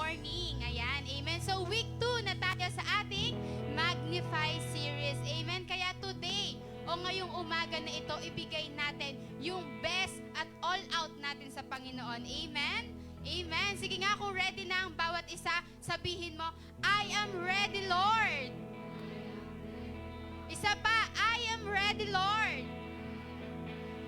morning. Ayan, amen. So week 2 na tayo sa ating Magnify series. Amen. Kaya today, o ngayong umaga na ito, ibigay natin yung best at all out natin sa Panginoon. Amen. Amen. Sige nga, kung ready na ang bawat isa, sabihin mo, I am ready, Lord. Isa pa, I am ready, Lord.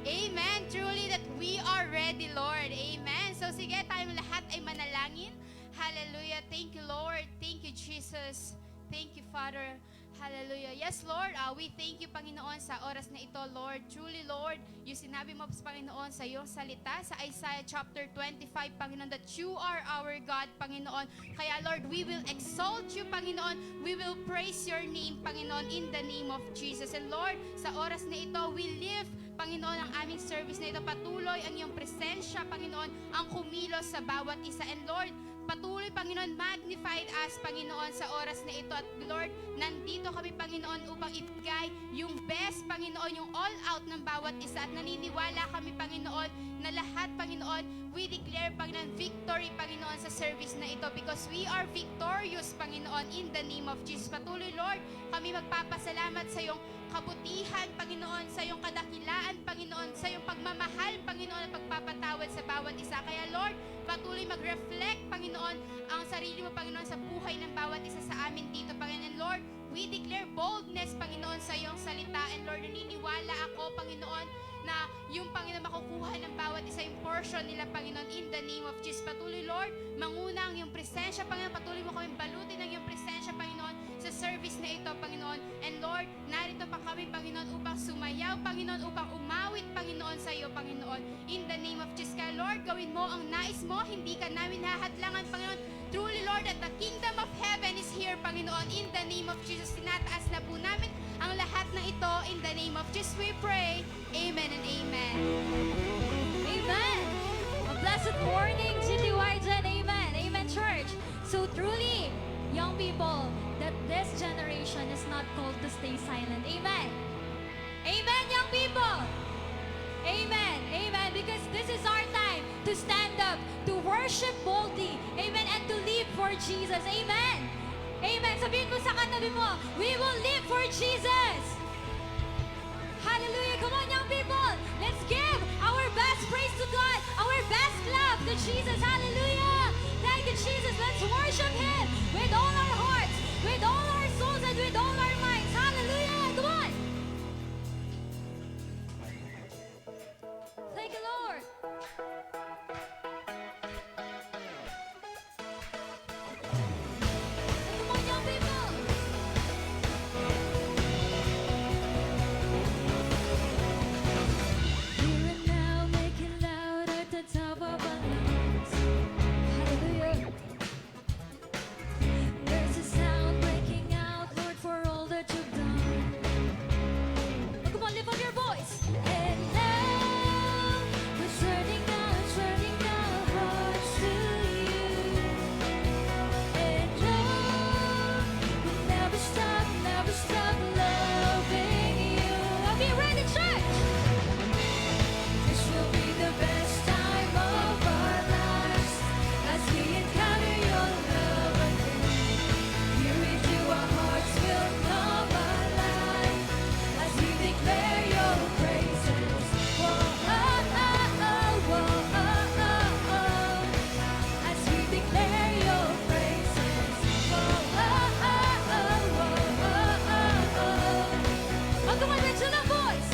Amen. Truly that we are ready, Lord. Amen. So sige, tayong lahat ay manalangin. Hallelujah. Thank you, Lord. Thank you, Jesus. Thank you, Father. Hallelujah. Yes, Lord, we thank you, Panginoon, sa oras na ito, Lord. Truly, Lord, yung sinabi mo, Panginoon, sa iyong salita, sa Isaiah chapter 25, Panginoon, that you are our God, Panginoon. Kaya, Lord, we will exalt you, Panginoon. We will praise your name, Panginoon, in the name of Jesus. And Lord, sa oras na ito, we live, Panginoon, ang aming service na ito. Patuloy ang iyong presensya, Panginoon, ang kumilos sa bawat isa. And Lord, patuloy, Panginoon, magnified us, Panginoon, sa oras na ito. At Lord, nandito kami, Panginoon, upang ibigay yung best, Panginoon, yung all out ng bawat isa. At naniniwala kami, Panginoon, na lahat, Panginoon, we declare, Panginoon, victory, Panginoon, sa service na ito because we are victorious, Panginoon, in the name of Jesus. Patuloy, Lord, kami magpapasalamat sa iyong kabutihan, Panginoon, sa iyong kadakilaan, Panginoon, sa iyong pagmamahal, Panginoon, at pagpapatawad sa bawat isa. Kaya, Lord, patuloy mag-reflect, Panginoon, ang sarili mo, Panginoon, sa buhay ng bawat isa sa amin dito, Panginoon. And Lord, we declare boldness, Panginoon, sa iyong salita. And Lord, naniniwala ako, Panginoon, na yung, Panginoon, makukuha ng bawat isa yung portion nila, Panginoon, in the name of Jesus. Patuloy, Lord, manguna ang iyong presensya, Panginoon. Patuloy mo kami balutin ng iyong presensya, Panginoon, sa service na ito, Panginoon. And Lord, narito pa kami, Panginoon, upang sumayaw, Panginoon, upang umawit, Panginoon, sa iyo, Panginoon, in the name of Jesus. Kaya, Lord, gawin mo ang nais mo, hindi ka namin hahadlangan, Panginoon. Truly, Lord, that the kingdom of heaven is here, Panginoon, in the name of Jesus. Tinataas na po namin ang lahat na ito, in the name of Jesus we pray. Amen and amen. Amen. A blessed morning, Citywide, and amen. Amen, church. So truly, young people, that this generation is not called to stay silent. Amen. Amen, young people. Amen. Amen. Because this is our time to stand up, to worship boldly. Amen. And to live for Jesus. Amen. Amen. Sabihin mo sa katabi mo, we will live for Jesus. Hallelujah. Come on, young people. Let's give our best praise to God, our best love to Jesus. Hallelujah. Thank you, Jesus. Let's worship Him with all our hearts, with all our souls, and with all our minds. Hallelujah. Come on. Thank you, Lord. Come on, young people. Here and now, make it loud at the top of our lungs. Hallelujah. There's a sound breaking out, Lord, for all that you've done. Oh, come on, lift up your voice. And now, we're turning our hearts to you. And Lord, we'll never stop loving you. Are we ready, church? This will be the best time of our lives as we encounter your love again. Here with you, our hearts will come alive as we declare your praises. Whoa, oh, oh, oh, whoa, oh, oh, oh. As we declare your praises. Whoa, oh, oh, oh, whoa, oh, oh, oh. Oh, come on, raise your voice.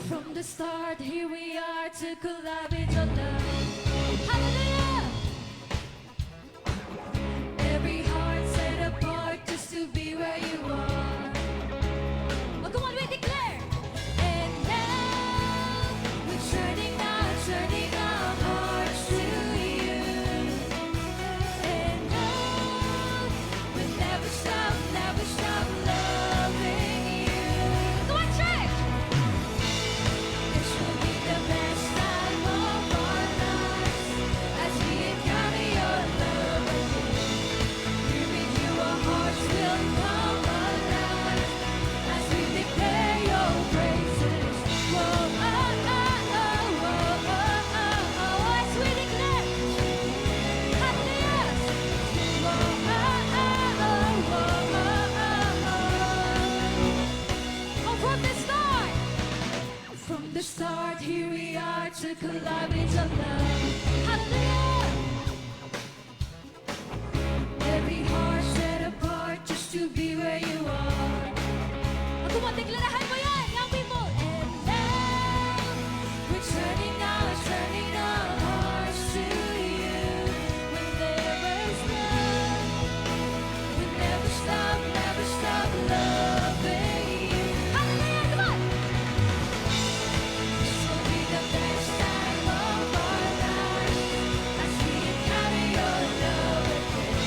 From the start, here we are to collab with your love. Hallelujah! Every heart set apart just to be where you are. Oh, come on, we declare. And now, we're turning our hearts to you. And now, we'll never stop loving you. Come on, church! This will be the best time of collide with your love. Hallelujah. Every heart set apart just to be where you are. Ako mo, deklarahan mo yan, young people. And now, we're turning our hearts to you. When there is love, we never stop loving you. Hallelujah, come on. This will be the best time of our lives as we encounter your love again.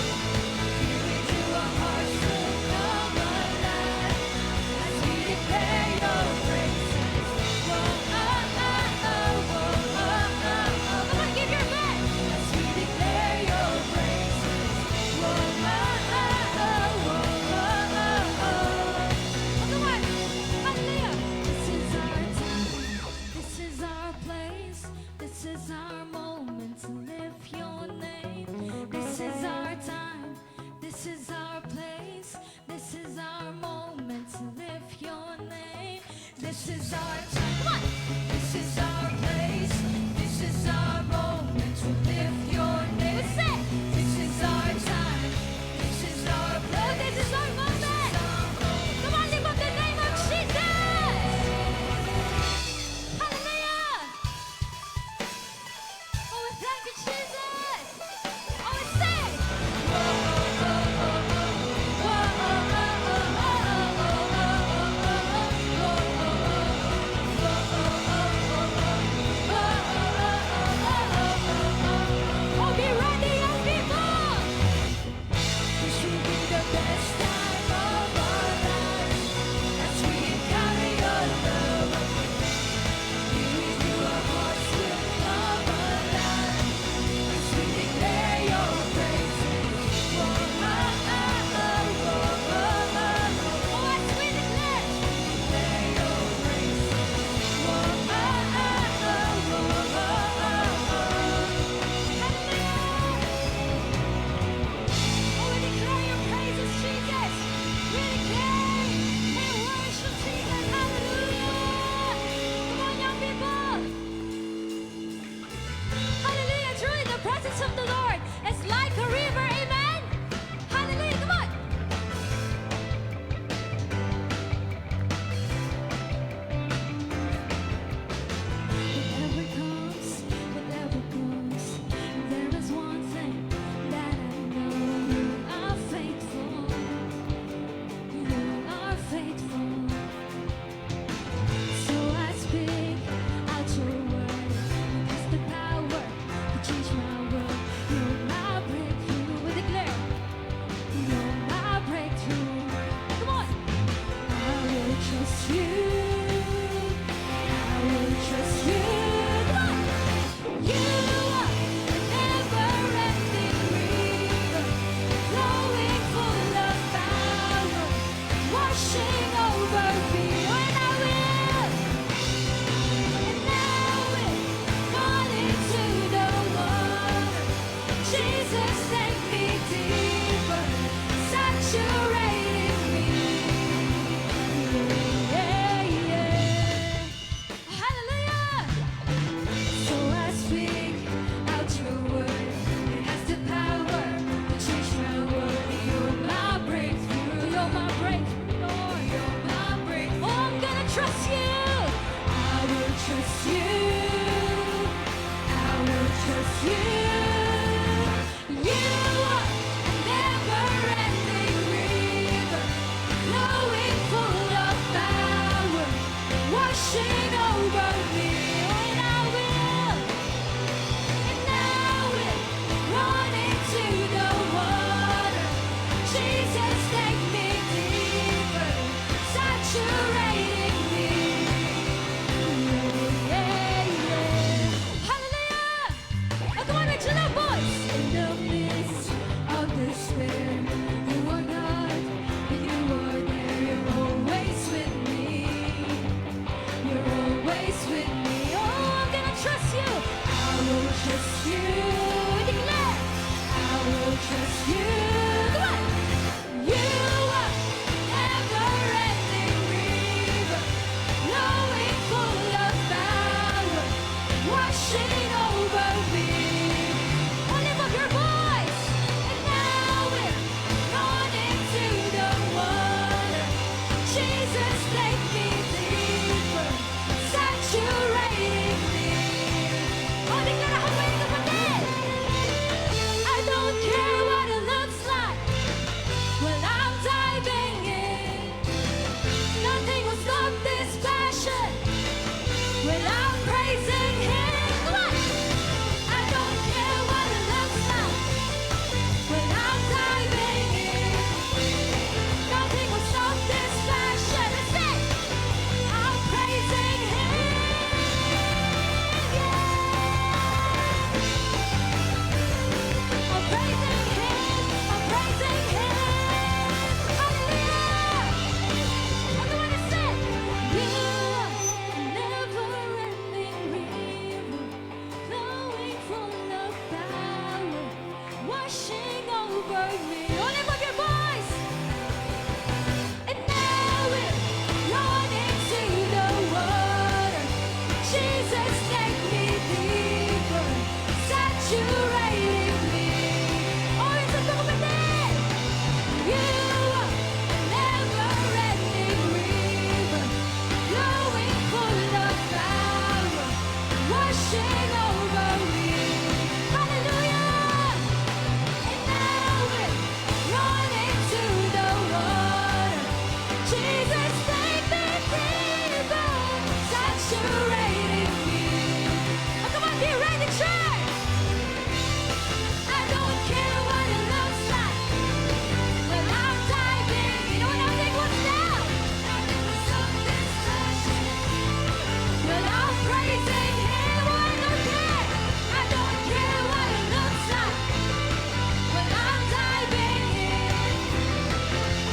Give into our hearts to come alive as we declare your praises. Whoa, oh, oh, oh, whoa, oh, oh, oh. Come on, give your best as we declare your praises. Whoa, oh, oh, oh, whoa, oh, oh, oh. Come on, hallelujah. This is our time. This is our place. This is our moment to lift your name. This is our time. This is our place. This is our moment to lift your name. This is our time. Come on. This is our place. This is our moment to lift your name. What's that? This is our time. This is our place. This is our moment. Come on, lift up the name of Jesus. Hallelujah. Oh, we thank you, Jesus. Oh, we say. washing over me. Oh, lift up your voice. And now we're running to the water. Jesus, take me deeper, saturating me. Oh, it's a moment. You are a never-ending river, flowing full of power, washing over me. Hallelujah! And now we're running to the water. Jesus, take me deeper, saturating me. Oh, come on, be ready, church! I don't care what it looks like. When I'm diving, you know what I think was down? Nothing was something special. When I'm praising Him, oh, I don't care. I don't care what it looks like. When I'm diving in,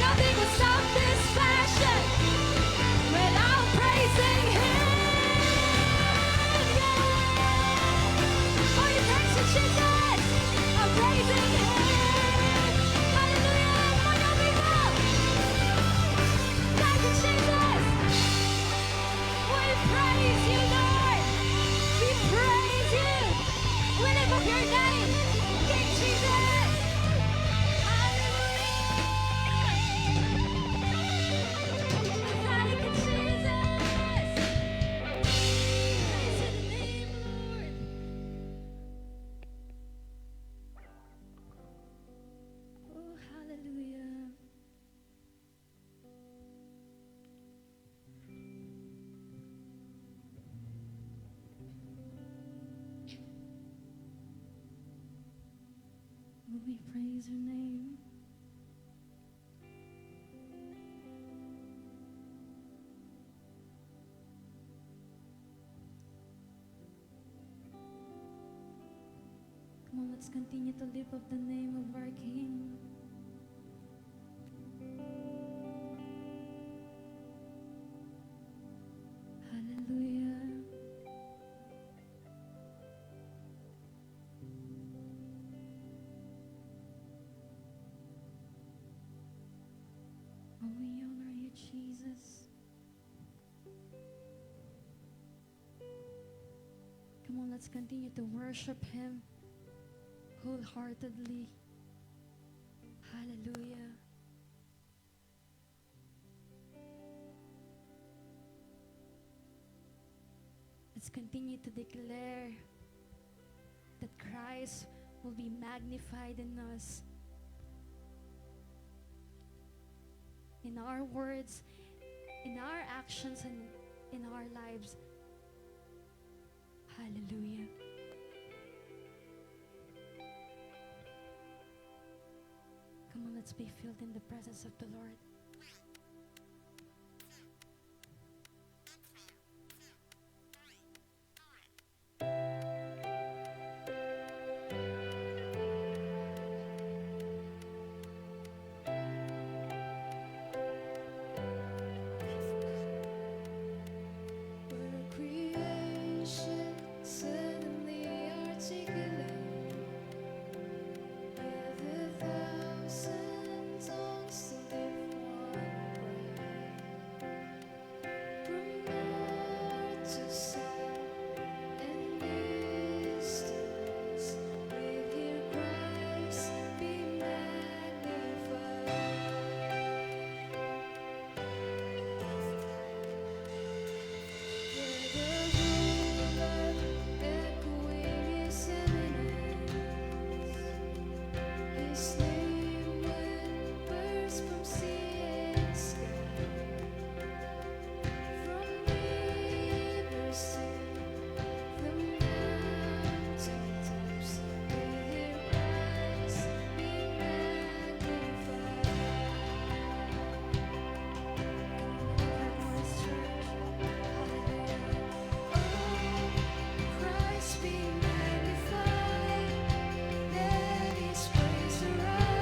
nothing will stop this passion. When I'm praising Him, yeah. Oh, you praise Him, Jesus. I'm praising Him. Hallelujah. Come on, young people. Thank you, Jesus. We praise you, Lord. We praise you. We lift up your name, King Jesus. Hallelujah. Thank you, Jesus. Praise your name, Lord. Oh, hallelujah. Oh, we praise your name. Come on, let's continue to lift up the name of our King. Hallelujah. Oh, we honor you, Jesus. Come on, let's continue to worship Him wholeheartedly. Hallelujah. Let's continue to declare that Christ will be magnified in us, in our words, in our actions, and in our lives. Hallelujah. Come on, let's be filled in the presence of the Lord. Creation suddenly articulate with 1,000 tongues to lift one praise. From north to south and east to west, we hear Christ be magnified. His name whispers from sea and sky, from rivers to the mountain tops. We hear Christ be magnified. Voice church, hallelujah. Oh, Christ be magnified. Let His praise arise.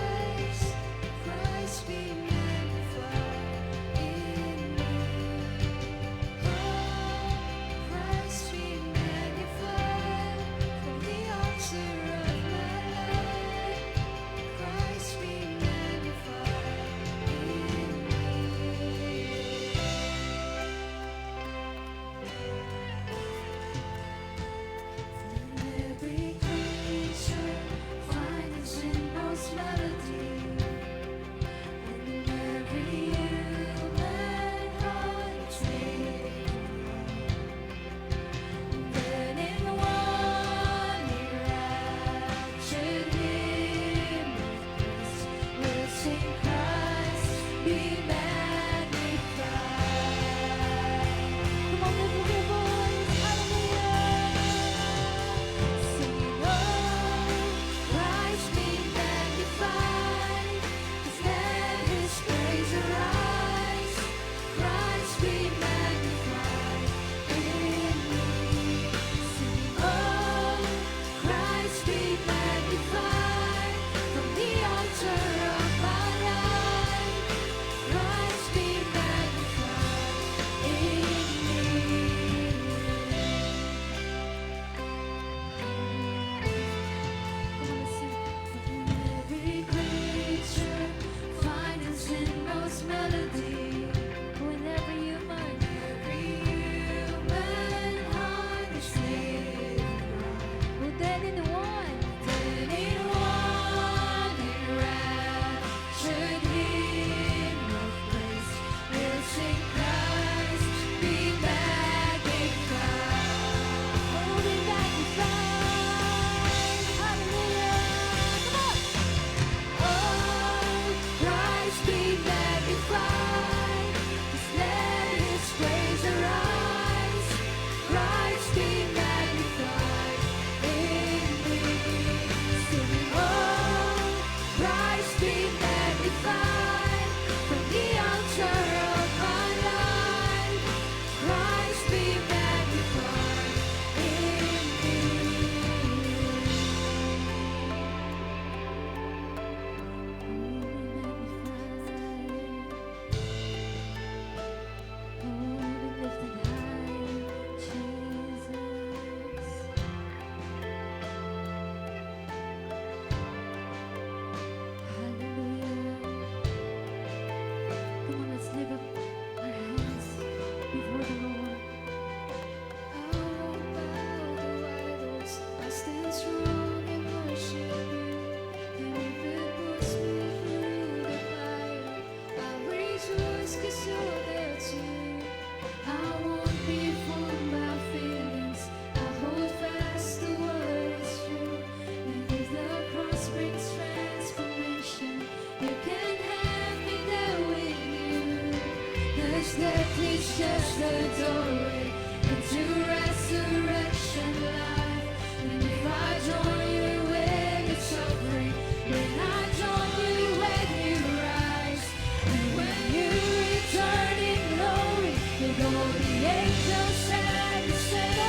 reach just the doorway into resurrection life. And if I join you in the suffering, when I join you when you rise, and when you return in glory, with all the angels stand to sing my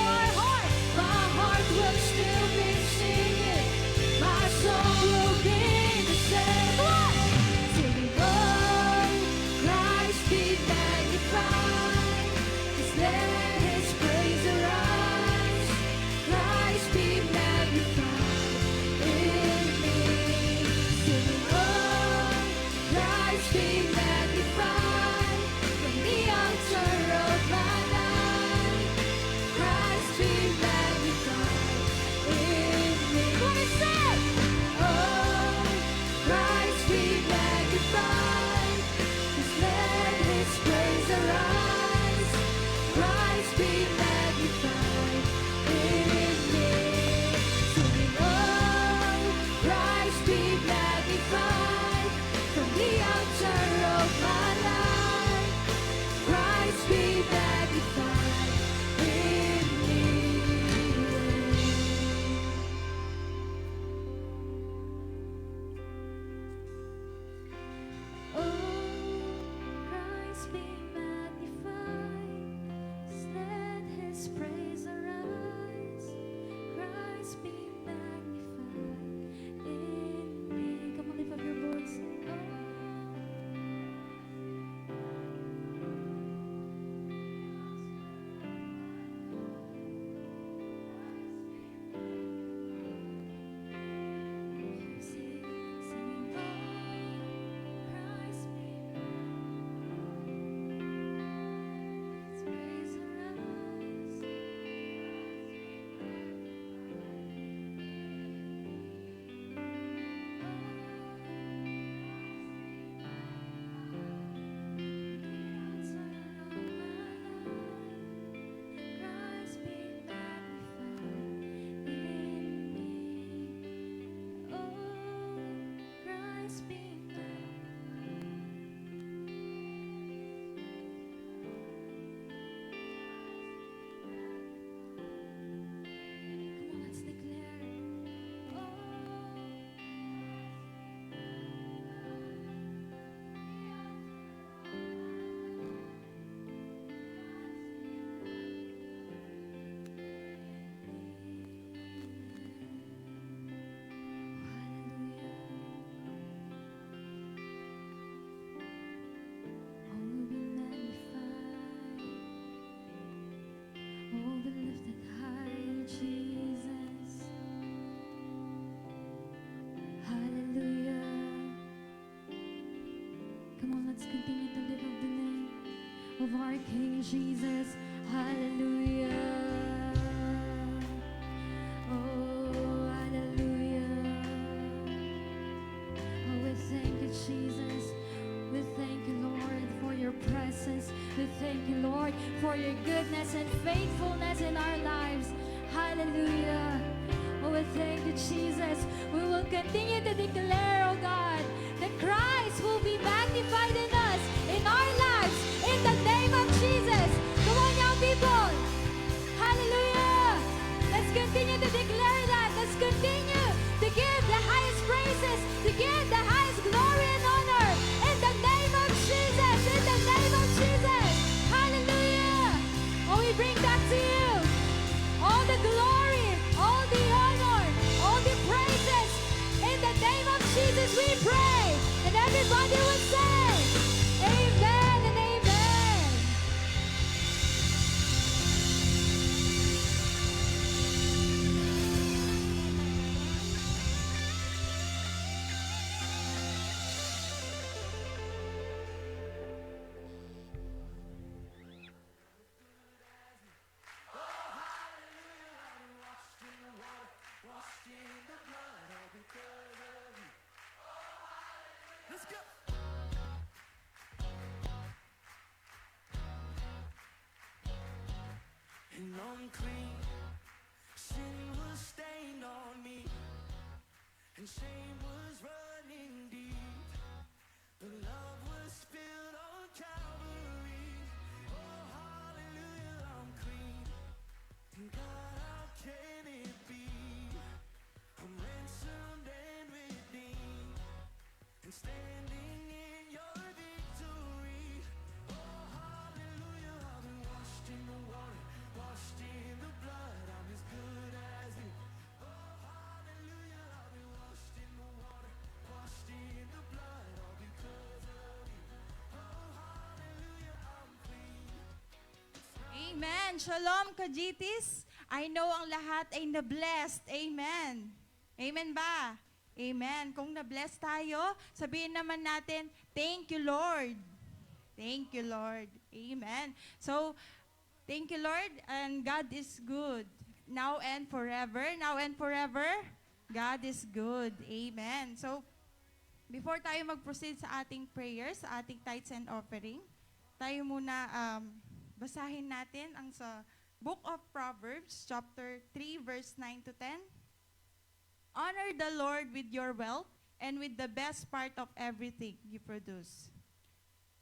heart will still be singing, my soul will be the same. Singing, oh, Christ be magnified, 'cause let His praise arise. Christ be magnified in me. Singing, oh, Christ be magnified from the altar of my life. Christ be magnified in me. What is it? Oh, Christ be magnified, 'cause let His praise arise. Christ be magnified in me. Singing, oh, Christ be magnified from the altar of my life. Christ be magnified in me. Oh, Christ be magnified, let His praise arise. Christ be magnified in me. Come on, lift up your voice. Christ be magnified in me. Oh, Christ be Come on, let's declare. Oh, be magnified. Oh, be lifted high, Jesus. Hallelujah. Come on, let's continue to lift up the name of our King Jesus. Hallelujah. Oh, hallelujah. Oh, we thank you, Jesus. We thank you, Lord, for your presence. We thank you, Lord, for your goodness and faithfulness in our lives. Hallelujah. Oh, we thank you, Jesus. We will continue to declare, oh God, that Christ will be magnified in us, in our lives, in the name of Jesus. Come on, young people. Hallelujah. Let's continue to declare that. Let's continue to give the highest praises, to give the highest glory and honor in the name of Jesus. In the name of Jesus. Hallelujah. Oh, we bring back to you all the glory, all the honor, all the praises. In the name of Jesus we pray. And everybody will say, amen and amen. Let's go. And unclean sin was stained on me, and shame was running deep. But love was spilled on Calvary. Oh, Ayan, shalom kajitis. I know ang lahat ay na-blessed. Amen. Amen ba? Amen. Kung na-bless tayo, sabihin naman natin, thank you, Lord. Thank you, Lord. Amen. So, thank you, Lord, and God is good. Now and forever. Now and forever, God is good. Amen. So, before tayo mag-proceed sa ating prayers, sa ating tithes and offering, tayo muna basahin natin ang sa Book of Proverbs, chapter 3, verse 9 to 10. Honor the Lord with your wealth and with the best part of everything you produce.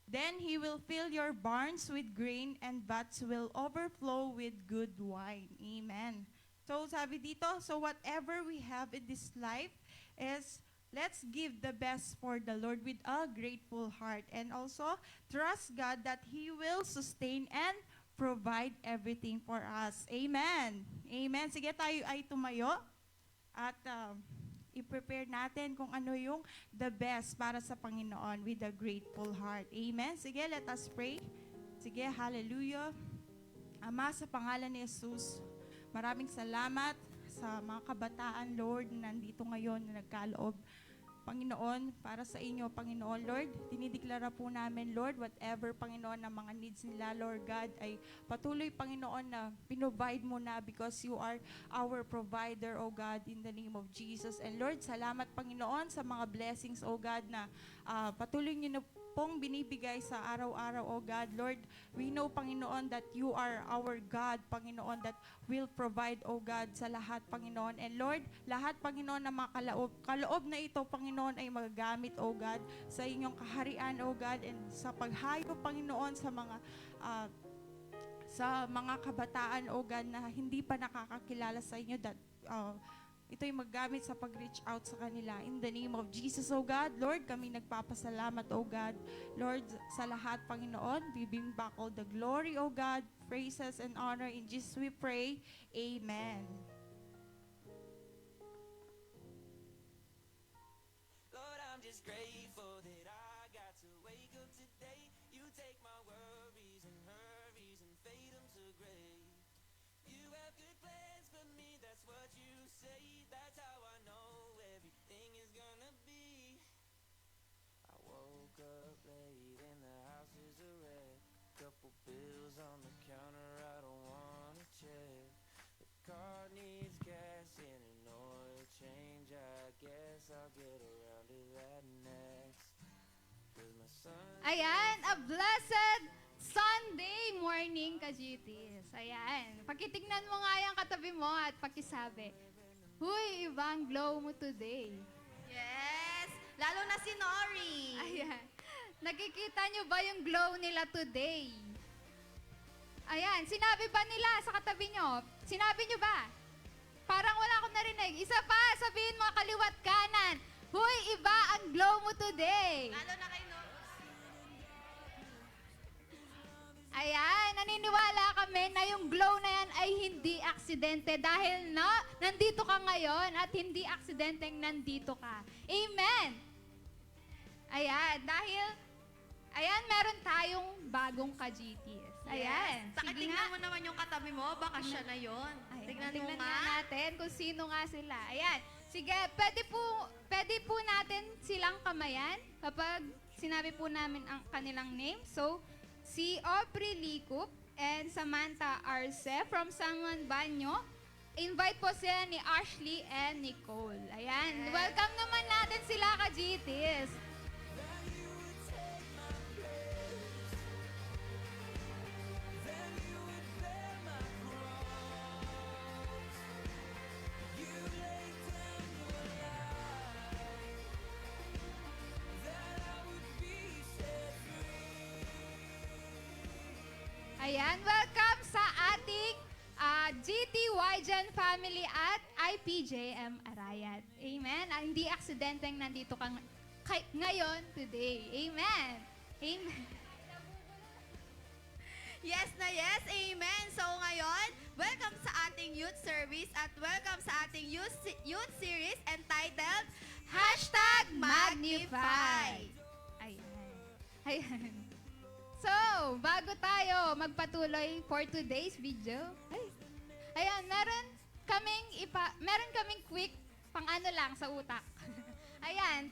Then He will fill your barns with grain and vats will overflow with good wine. Amen. So sabi dito, so whatever we have in this life is let's give the best for the Lord with a grateful heart and also trust God that He will sustain and provide everything for us. Amen. Amen. Sige, tayo ay tumayo at i-prepare natin kung ano yung the best para sa Panginoon with a grateful heart. Amen. Sige, let us pray. Sige, hallelujah. Ama, sa pangalan ni Jesus, maraming salamat sa mga kabataan, Lord, na nandito ngayon na nagkaloob. Panginoon, para sa inyo, Panginoon, Lord, dinideklara po namin, Lord, whatever, Panginoon, na mga needs nila, Lord God, ay patuloy, Panginoon, na pinrovide mo na because you are our provider, O God, in the name of Jesus. And Lord, salamat, Panginoon, sa mga blessings, O God, na patuloy niyo na pong binibigay sa araw-araw, O God. Lord, we know, Panginoon, that you are our God, Panginoon, that will provide, O God, sa lahat, Panginoon. And Lord, lahat, Panginoon, na mga kaloob na ito, Panginoon, ay magagamit, O God, sa inyong kaharian, O God, and sa paghayo, Panginoon, sa mga kabataan, O God, na hindi pa nakakakilala sa inyo, that ito'y maggamit sa pag-reach out sa kanila. In the name of Jesus, O God, Lord, kami nagpapasalamat, O God. Lord, sa lahat, Panginoon, we bring back all the glory, O God, praises and honor. In Jesus we pray. Amen. Lord, I'm just grateful that I got to wake up today. You take my worries and hurries and fade them to gray. You have good plans for me, that's what you say. That's how I know everything is gonna be. I woke up late and the house is a wreck. Couple bills on the counter, I don't wanna check. The car needs gas and an oil change. I guess I'll get around to that next. 'Cause my son. Ayan, a blessed Sunday morning, ka-GTs. Ayan. Pakitignan mo nga yung katabi mo at pakisabi, huy, ibang glow mo today. Yes! Lalo na si Nori. Ayan. Nakikita nyo ba yung glow nila today? Ayan. Sinabi ba nila sa katabi nyo? Sinabi nyo ba? Parang wala akong narinig. Isa pa, sabihin mo kaliwat kanan. Huy, iba ang glow mo today. Lalo na kay Nori. Ayan, naniniwala kami na yung glow na yan ay hindi aksidente dahil nandito ka ngayon at hindi aksidenteng nandito ka. Amen! Ayan, meron tayong bagong ka-GTS. Ayan. Saka Sige tingnan nga. mo naman yung katabi mo, baka siya na yun. Ayan, Tingnan mo tingnan nga. nga natin kung sino nga sila. Ayan. Sige, pwede po natin silang kamayan kapag sinabi po namin ang kanilang name. So, si Aubrey Likup and Samantha Arce from Sanguan Banyo. Invite po sila ni Ashley and Nicole. Ayan. Welcome naman natin sila ka-GTs. Ayan, welcome sa ating GTY Gen family at IPJM Arayat. Amen. Hindi aksidenteng nandito ka ngayon, today. Amen. Amen. Yes na yes, amen. So ngayon, welcome sa ating youth service at welcome sa ating youth series entitled #Magnify. Ayan. Ayan. So, bago tayo magpatuloy for today's video, ayan, meron kaming quick pang ano lang sa utak. Ayan.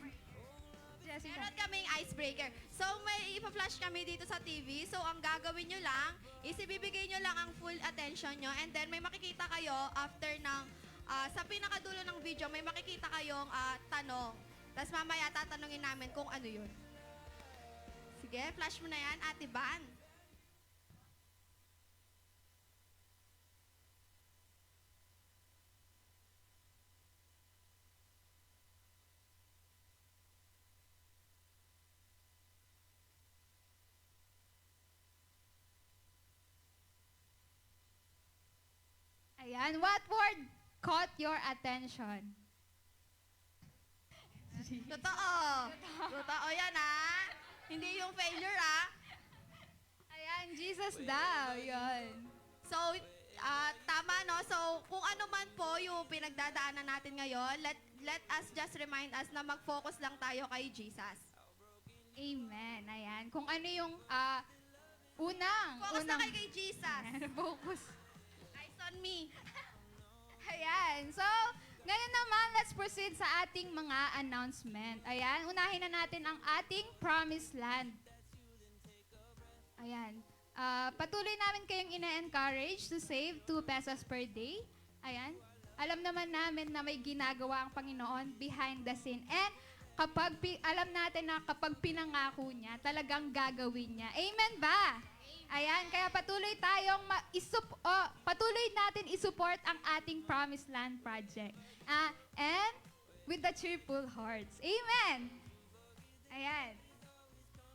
Jessica. Meron kaming icebreaker. So, may ipa-flash kami dito sa TV. So, ang gagawin nyo lang is ibibigay nyo lang ang full attention nyo and then may makikita kayo after ng, sa pinakadulo ng video, may makikita kayong tanong. Tapos mamaya tatanungin namin kung ano yun. Sige, flash mo na yan, Ate Van. Ayan, what word caught your attention? Totoo. Totoo yan, Hindi yung failure, Ayan, Jesus daw. Yun. So, tama, no? So, kung ano man po yung pinagdadaanan natin ngayon, let us just remind us na mag-focus lang tayo kay Jesus. Amen. Ayan. Kung ano yung Focus na kayo kay Jesus. Focus. Eyes on me. Ayan. So, ngayon naman, let's proceed sa ating mga announcement. Ayan. Unahin na natin ang ating promised land. Ayan. Patuloy namin kayong ina-encourage to save 2 pesos per day. Ayan. Alam naman namin na may ginagawa ang Panginoon behind the scene. And alam natin na kapag pinangako niya, talagang gagawin niya. Amen ba? Ayan, kaya patuloy natin isupport ang ating Promised Land Project. And with the cheerful hearts. Amen! Ayan.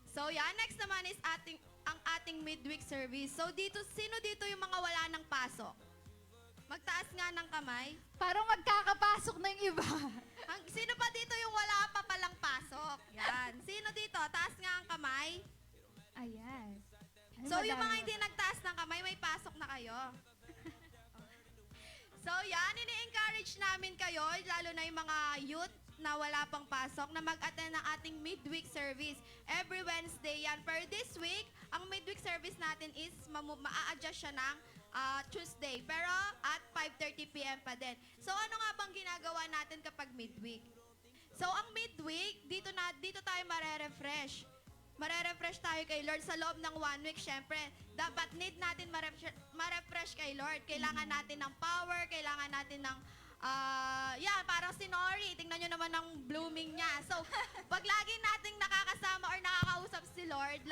So, next naman is ang ating midweek service. So, sino dito yung mga wala ng pasok? Magtaas nga ng kamay. Parang magkakapasok na yung iba. Sino pa dito yung wala pa palang pasok? Yan. Sino dito? Taas nga ang kamay. Ayan. So, yung mga hindi nagtaas ng kamay, may pasok na kayo. So, ini-encourage namin kayo, lalo na yung mga youth na wala pang pasok, na mag-attend ng ating midweek service. Every Wednesday yan. Per this week, ang midweek service natin is ma-a-adjust siya ng Tuesday. Pero at 5:30 p.m. pa din. So, ano nga bang ginagawa natin kapag midweek? So, ang midweek, dito tayo marerefresh. Marerefresh tayo kay Lord sa loob ng 1 week. Syempre, dapat need natin marefresh kay Lord. Kailangan natin ng power, kailangan natin ng parang si Nori. Tingnan nyo naman ang blooming niya. So, pag lagi nating nakakasama or nakakausap si Lord,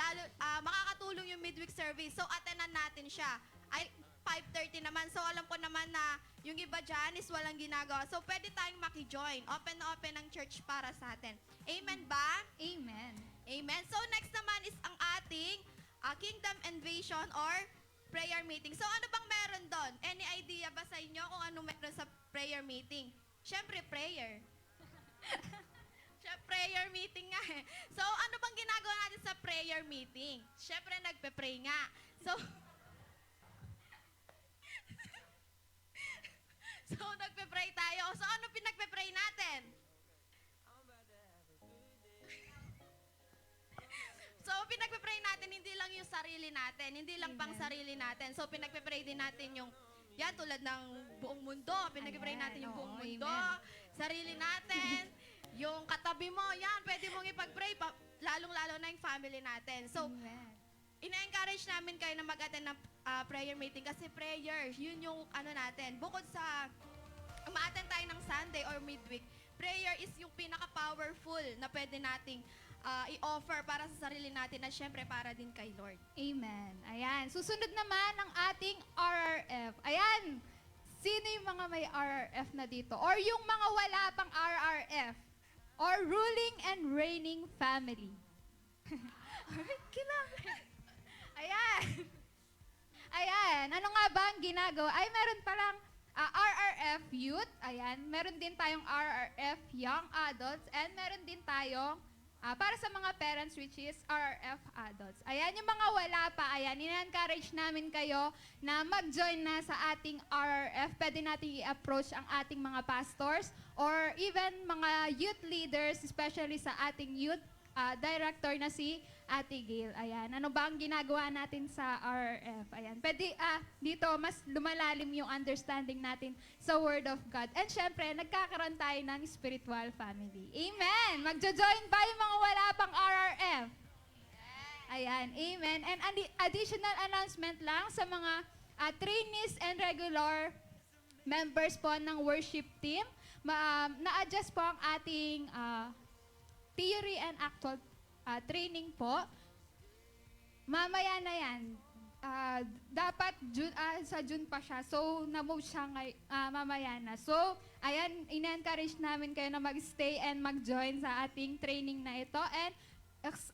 makakatulong yung midweek service. So, attendan natin siya. Ay, 5:30 naman. So, alam ko naman na yung iba dyan is walang ginagawa. So, pwede tayong maki-join. Open na open ang church para sa atin. Amen ba? Amen. Amen. So, next naman is ang ating Kingdom Invasion or prayer meeting. So, ano bang meron doon? Any idea ba sa inyo kung ano meron sa prayer meeting? Siyempre, prayer. Prayer meeting nga eh. So, ano bang ginagawa natin sa prayer meeting? Siyempre, nagpe-pray nga. So, nagpe-pray tayo. So, ano pinagpe-pray natin? So, pinagpe-pray natin, hindi lang yung sarili natin, hindi lang pang sarili natin. So, pinagpe-pray din natin yung, tulad ng buong mundo. Pinagpe-pray natin yung buong mundo, sarili natin, yung katabi mo, pwede mong ipag-pray, lalong-lalo na yung family natin. So, ina-encourage namin kayo na mag-attend ng prayer meeting kasi prayer, yun yung natin. Bukod sa ma-attend tayo ng Sunday or midweek, prayer is yung pinaka-powerful na pwede nating i-offer para sa sarili natin at syempre para din kay Lord. Amen. Ayan. Susunod naman ang ating RRF. Ayan. Sino yung mga may RRF na dito? Or yung mga wala pang RRF? Or ruling and reigning family? Ayan. Ayan. Ano nga ba ang ginagawa? Ay, meron palang RRF Youth. Ayan. Meron din tayong RRF Young Adults. And meron din tayong para sa mga parents, which is RRF Adults. Ayan, yung mga wala pa, ayan, ina-encourage namin kayo na mag-join na sa ating RRF. Pwede natin i-approach ang ating mga pastors or even mga youth leaders, especially sa ating youth director na si Ate Gail. Ayan. Ano ba ang ginagawa natin sa RRF? Ayan. Pwede, dito, mas lumalalim yung understanding natin sa Word of God. And syempre, nagkakaroon tayo ng spiritual family. Amen! Magjo-join ba yung mga wala pang RRF? Ayan. Amen. And additional announcement lang sa mga trainees and regular members po ng worship team. Na-adjust po ang ating theory and actual training po. Mamaya na yan. Dapat sa June pa siya. So, na-move siya mamaya na. So, ayan, ina-encourage namin kayo na mag-stay and mag-join sa ating training na ito. And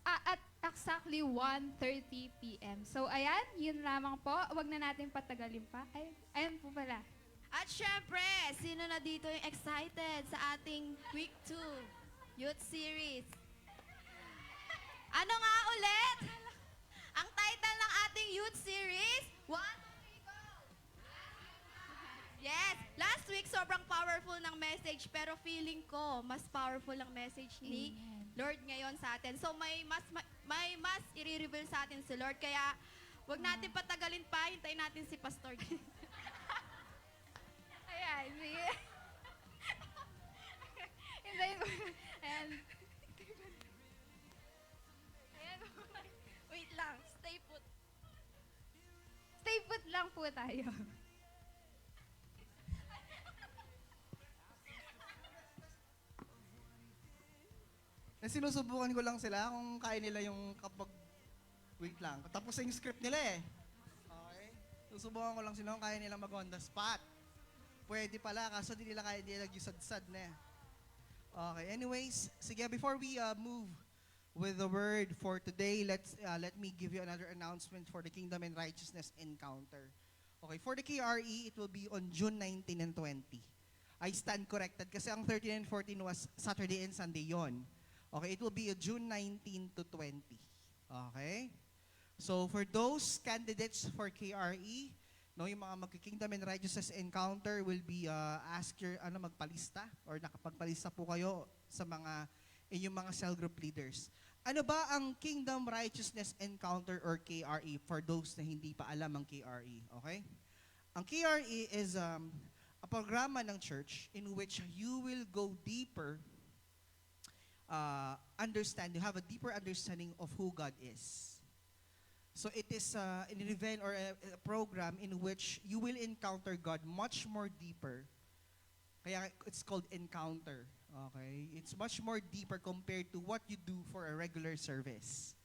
at exactly 1:30 p.m. So, ayan, yun lamang po. Huwag na natin patagalin pa. Ayan po pala. At syempre, sino na dito yung excited sa ating Week 2 Youth Series? Ano nga ulit? Ang title ng ating Youth Series? 1, 2, 3, go! Yes, last week sobrang powerful ng message, pero feeling ko mas powerful ang message ni Lord ngayon sa atin. So may mas i-reveal sa atin si Lord, kaya wag natin patagalin pa, hintayin natin si Pastor. Ayan, sige. Hintayin mo. Ayan. Ayan. Wait lang, stay put. Stay put lang po tayo. Sinusubukan ko lang sila kung kaya nila yung kapag... Wait lang. Tapos na yung script nila eh. Okay? Susubukan ko lang sila kung kaya nila mag-on the spot. Pwede pala, kaso di nila kaya nila sad na eh. Okay, anyways, sige, before we move with the word for today, let me give you another announcement for the Kingdom and Righteousness Encounter. Okay, for the KRE, it will be on June 19 and 20. I stand corrected kasi ang 13 and 14 was Saturday and Sunday yon. Okay, it will be June 19 to 20. Okay? So for those candidates for KRE, no, yung mga magki-Kingdom and Righteousness Encounter will be magpalista or nakapagpalista po kayo sa mga inyong mga cell group leaders. Ano ba ang Kingdom Righteousness Encounter or KRE for those na hindi pa alam ang KRE? Okay? Ang KRE is a programa ng church in which you will go deeper you have a deeper understanding of who God is. So it is an event or a program in which you will encounter God much more deeper. Kaya it's called encounter. Okay? It's much more deeper compared to what you do for a regular service.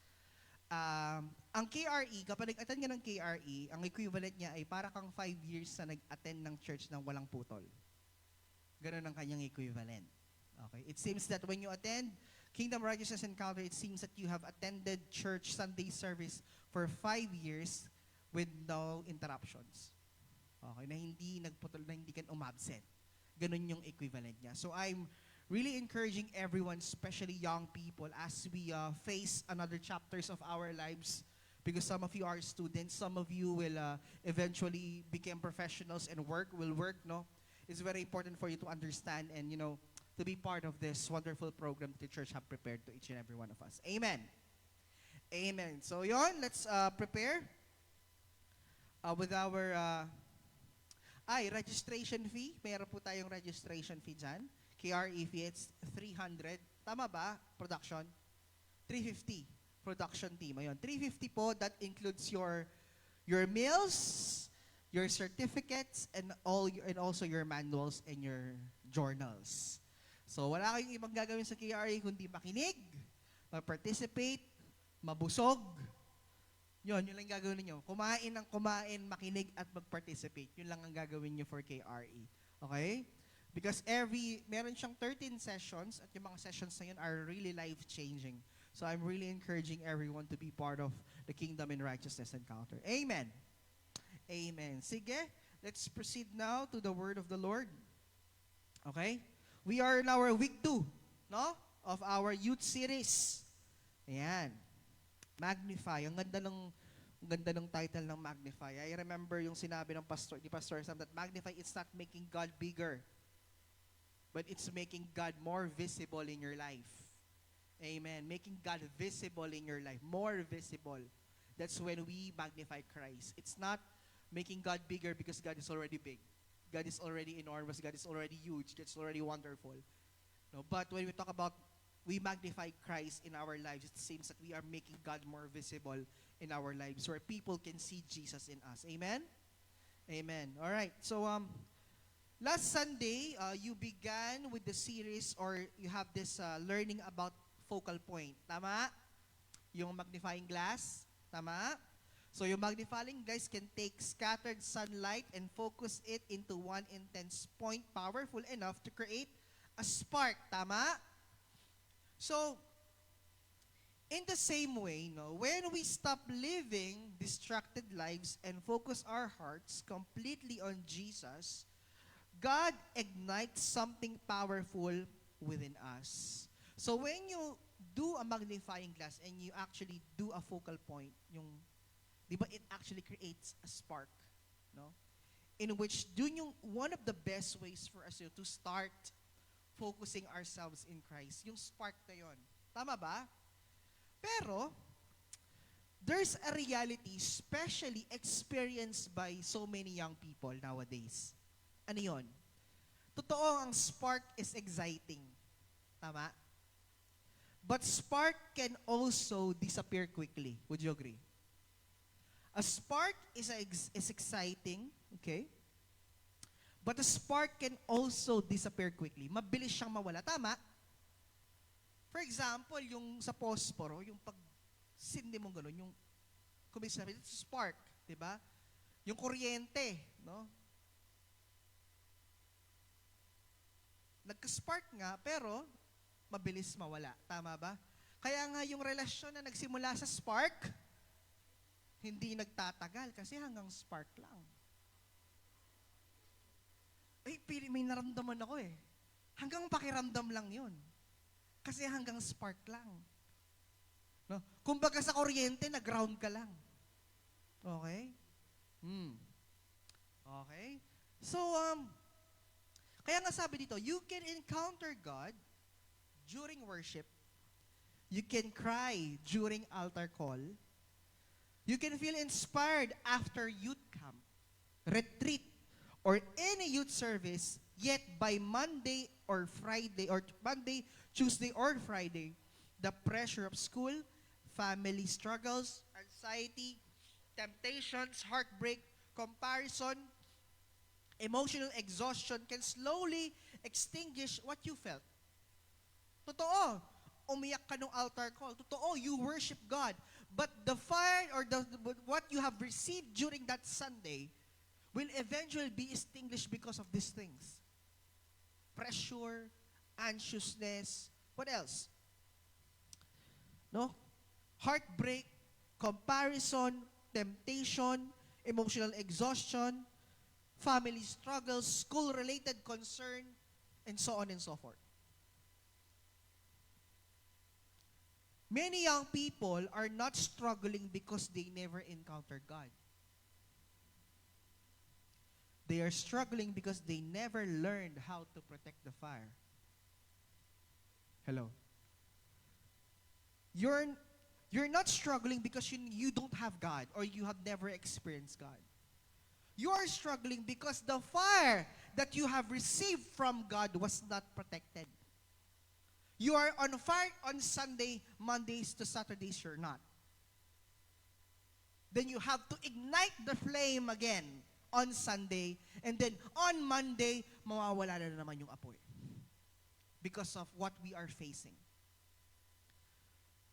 Ang KRE, kapag nag-attend ka ng KRE, ang equivalent niya ay para kang 5 years na nag-attend ng church ng walang putol. Ganun ang kanyang equivalent. Okay? It seems that when you attend Kingdom Righteousness Encounter, it seems that you have attended church Sunday service for 5 years with no interruptions. Okay? Na hindi nagputol, na hindi ka umabsent. Ganun yung equivalent niya. So I'm really encouraging everyone, especially young people, as we face another chapters of our lives, because some of you are students, some of you will eventually become professionals and will work, no? It's very important for you to understand and, to be part of this wonderful program the church have prepared to each and every one of us. Amen. Amen. So yon, let's prepare with our registration fee. Mayroon po tayong registration fee dyan. KRE fee, it's 300. Tama ba, production? 350, production team. Ayun, 350 po, that includes your meals, your certificates, and also your manuals and your journals. So wala kayong ibang gagawin sa KRE kundi makinig, mag-participate, mabusog. Yun lang gagawin niyo. Kumain ng kumain, makinig at mag-participate. Yun lang ang gagawin niyo for KRE. Okay? Because meron siyang 13 sessions at yung mga sessions na yun are really life-changing. So I'm really encouraging everyone to be part of the Kingdom and Righteousness Encounter. Amen. Amen. Sige, let's proceed now to the word of the Lord. Okay? We are in our week 2, no? Of our youth series. Ayan. Magnify. Ang ganda ng title ng Magnify. I remember yung sinabi ng ni Pastor Sam that magnify, it's not making God bigger, but it's making God more visible in your life. Amen. Making God visible in your life, more visible. That's when we magnify Christ. It's not making God bigger because God is already big. God is already enormous. God is already huge. God is already wonderful. No, but when we talk about we magnify Christ in our lives, it seems that we are making God more visible in our lives where people can see Jesus in us. Amen? Amen. All right. So, last Sunday, you began with the series or you have this learning about focal point. Tama? Yung magnifying glass. Tama? So yung magnifying glass can take scattered sunlight and focus it into one intense point powerful enough to create a spark. Tama? So, in the same way, no, when we stop living distracted lives and focus our hearts completely on Jesus, God ignites something powerful within us. So when you do a magnifying glass and you actually do a focal point, yung, di ba, it actually creates a spark, no? In which one of the best ways for us to start focusing ourselves in Christ, yung spark na yon. Tama ba? Pero, there's a reality especially experienced by so many young people nowadays. Ano yun? Totoo, ang spark is exciting. Tama? But spark can also disappear quickly. Would you agree? A spark is exciting, okay? But a spark can also disappear quickly. Mabilis siyang mawala. Tama? For example, yung sa posporo, yung pag sindi mo gano'n, yung kumisabi, it's spark, di ba? Yung kuryente, no? Nagka-spark nga, pero mabilis mawala. Tama ba? Kaya nga yung relasyon na nagsimula sa spark, hindi nagtatagal kasi hanggang spark lang. Ay, may naramdaman ako eh. Hanggang pakiramdam lang yun. Kasi hanggang spark lang. No? Kumbaga sa kuryente, nag-ground ka lang. Okay? Okay? So, kaya nga sabi dito, you can encounter God during worship. You can cry during altar call. You can feel inspired after youth camp, retreat, or any youth service, yet by Monday, Tuesday, or Friday, the pressure of school, family struggles, anxiety, temptations, heartbreak, comparison, emotional exhaustion can slowly extinguish what you felt. Totoo, umiyak ka nung altar call. Totoo, you worship God. But the fire or what you have received during that Sunday will eventually be extinguished because of these things. Pressure, anxiousness, what else? No? Heartbreak, comparison, temptation, emotional exhaustion, family struggles, school-related concern, and so on and so forth. Many young people are not struggling because they never encountered God. They are struggling because they never learned how to protect the fire. Hello? You're not struggling because you don't have God or you have never experienced God. You are struggling because the fire that you have received from God was not protected. You are on fire on Sunday, Mondays to Saturdays, you're not. Then you have to ignite the flame again on Sunday, and then on Monday, mawawala na naman yung apoy. Because of what we are facing.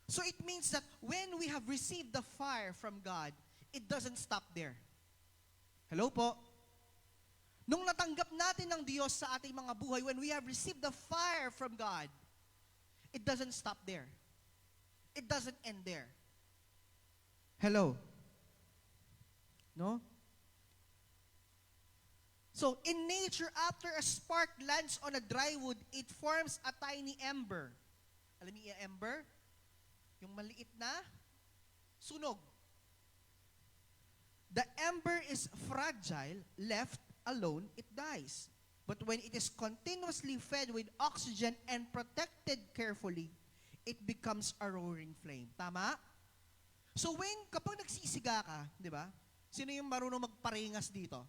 So it means that when we have received the fire from God, it doesn't stop there. Hello po? Nung natanggap natin ng Diyos sa ating mga buhay, when we have received the fire from God, it doesn't stop there. It doesn't end there. Hello? No? So, in nature, after a spark lands on a dry wood, it forms a tiny ember. Alam niyo yung ember? Yung maliit na sunog. The ember is fragile. Left alone, it dies. But when it is continuously fed with oxygen and protected carefully, it becomes a roaring flame. Tama? So kapag nagsisiga ka, di ba? Sino yung marunong magparingas dito?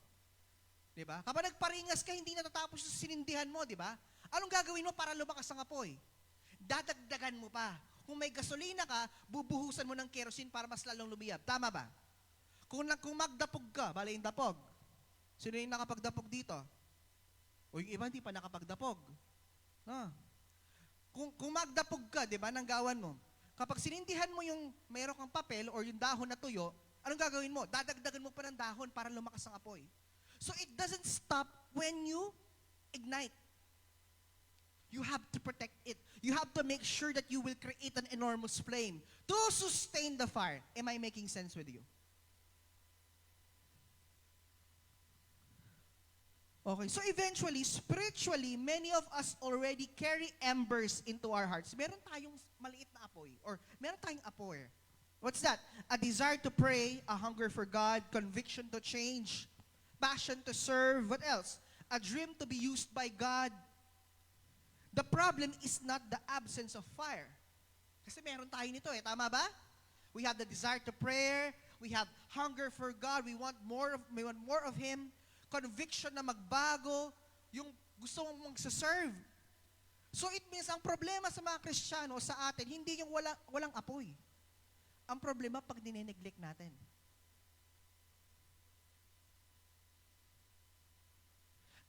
Di ba? Kapag nagparingas ka, hindi natatapos yung sinindihan mo, di ba? Anong gagawin mo para lumakas ang apoy? Dadagdagan mo pa. Kung may gasolina ka, bubuhusan mo ng kerosene para mas lalong lumiyab. Tama ba? Kung magdapog ka, bala yung dapog. Sino yung nakapagdapog dito? O yung iba hindi pa nakapagdapog. No. Kung magdapog ka, di ba, ng gawan mo, kapag sinindihan mo yung mayroon kang papel or yung dahon na tuyo, anong gagawin mo? Dadagdagan mo pa ng dahon para lumakas ang apoy. So it doesn't stop when you ignite. You have to protect it. You have to make sure that you will create an enormous flame to sustain the fire. Am I making sense with you? Okay, so eventually, spiritually, many of us already carry embers into our hearts. Meron tayong maliit na apoy, or meron tayong apoy. What's that? A desire to pray, a hunger for God, conviction to change, passion to serve, what else? A dream to be used by God. The problem is not the absence of fire. Kasi meron tayo nito tama ba? We have the desire to pray, we have hunger for God, we want more of Him, conviction na magbago, yung gusto mong magsaserve. So it means ang problema sa mga Kristiyano, sa atin, hindi yung walang apoy. Ang problema pag dineneglect natin.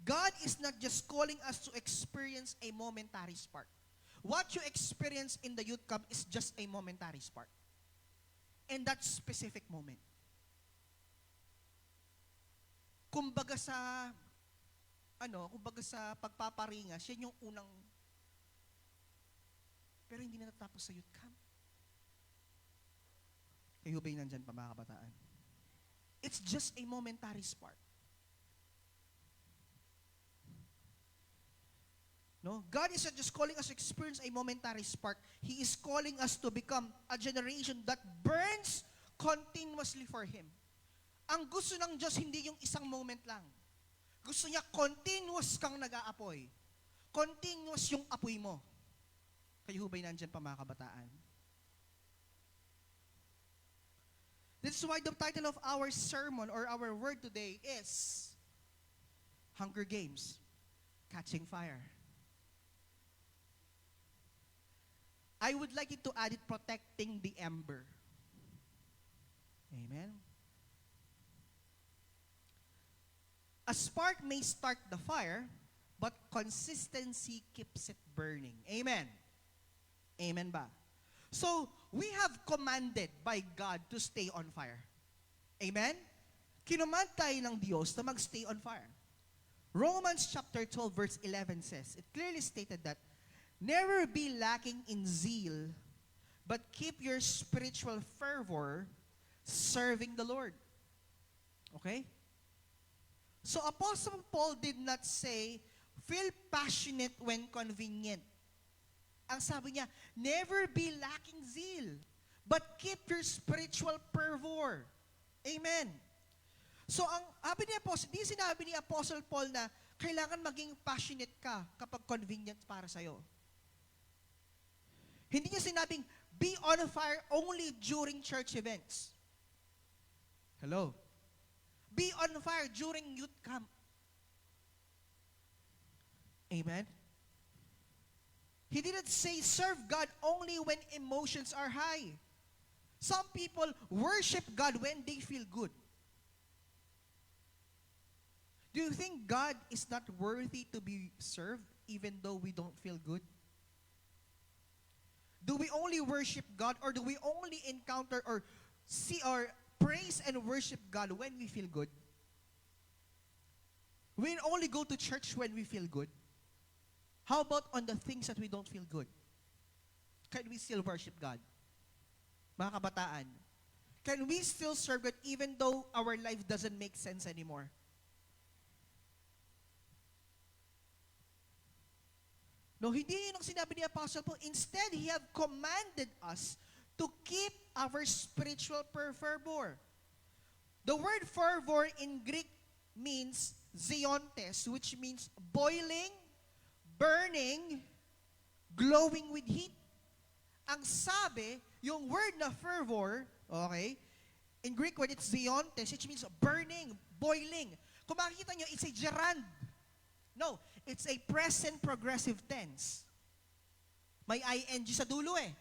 God is not just calling us to experience a momentary spark. What you experience in the youth camp is just a momentary spark. In that specific moment. Kumbaga sa pagpaparingas, yan yung unang, pero hindi na natapos sa youth camp. Kayo ba'y nandyan pa mga kabataan? It's just a momentary spark. No? God is not just calling us to experience a momentary spark. He is calling us to become a generation that burns continuously for Him. Ang gusto ng Diyos, hindi yung isang moment lang. Gusto niya, continuous kang nag-aapoy. Continuous yung apoy mo. Kayo ba'y nandyan pa mga kabataan? This is why the title of our sermon or our word today is Hunger Games, Catching Fire. I would like it to add it, protecting the ember. Amen. A spark may start the fire, but consistency keeps it burning. Amen. Amen ba? So, we have commanded by God to stay on fire. Amen? Kinumand tayo ng Diyos na mag-stay on fire. Romans chapter 12 verse 11 says, it clearly stated that, never be lacking in zeal, but keep your spiritual fervor serving the Lord. Okay? So Apostle Paul did not say, feel passionate when convenient. Ang sabi niya, never be lacking zeal, but keep your spiritual fervor. Amen. So ang sabi ni Apostle, di sinabi ni Apostle Paul na kailangan maging passionate ka kapag convenient para sa'yo. Hindi niya sinabing, be on fire only during church events. Hello? Be on fire during youth camp. Amen? He didn't say serve God only when emotions are high. Some people worship God when they feel good. Do you think God is not worthy to be served even though we don't feel good? Do we only worship God, or do we only encounter or see or praise and worship God when we feel good? We only go to church when we feel good. How about on the things that we don't feel good? Can we still worship God? Mga kabataan, can we still serve God even though our life doesn't make sense anymore? No, hindi yun ang sinabi ni Apostle Paul. Instead, he have commanded us to keep our spiritual fervor. The word fervor in Greek means zeontes, which means boiling, burning, glowing with heat. Ang sabi, yung word na fervor, okay, in Greek word it's zeontes, which means burning, boiling. Kung makikita nyo, it's a gerund. No, it's a present progressive tense. May ing sa dulo eh.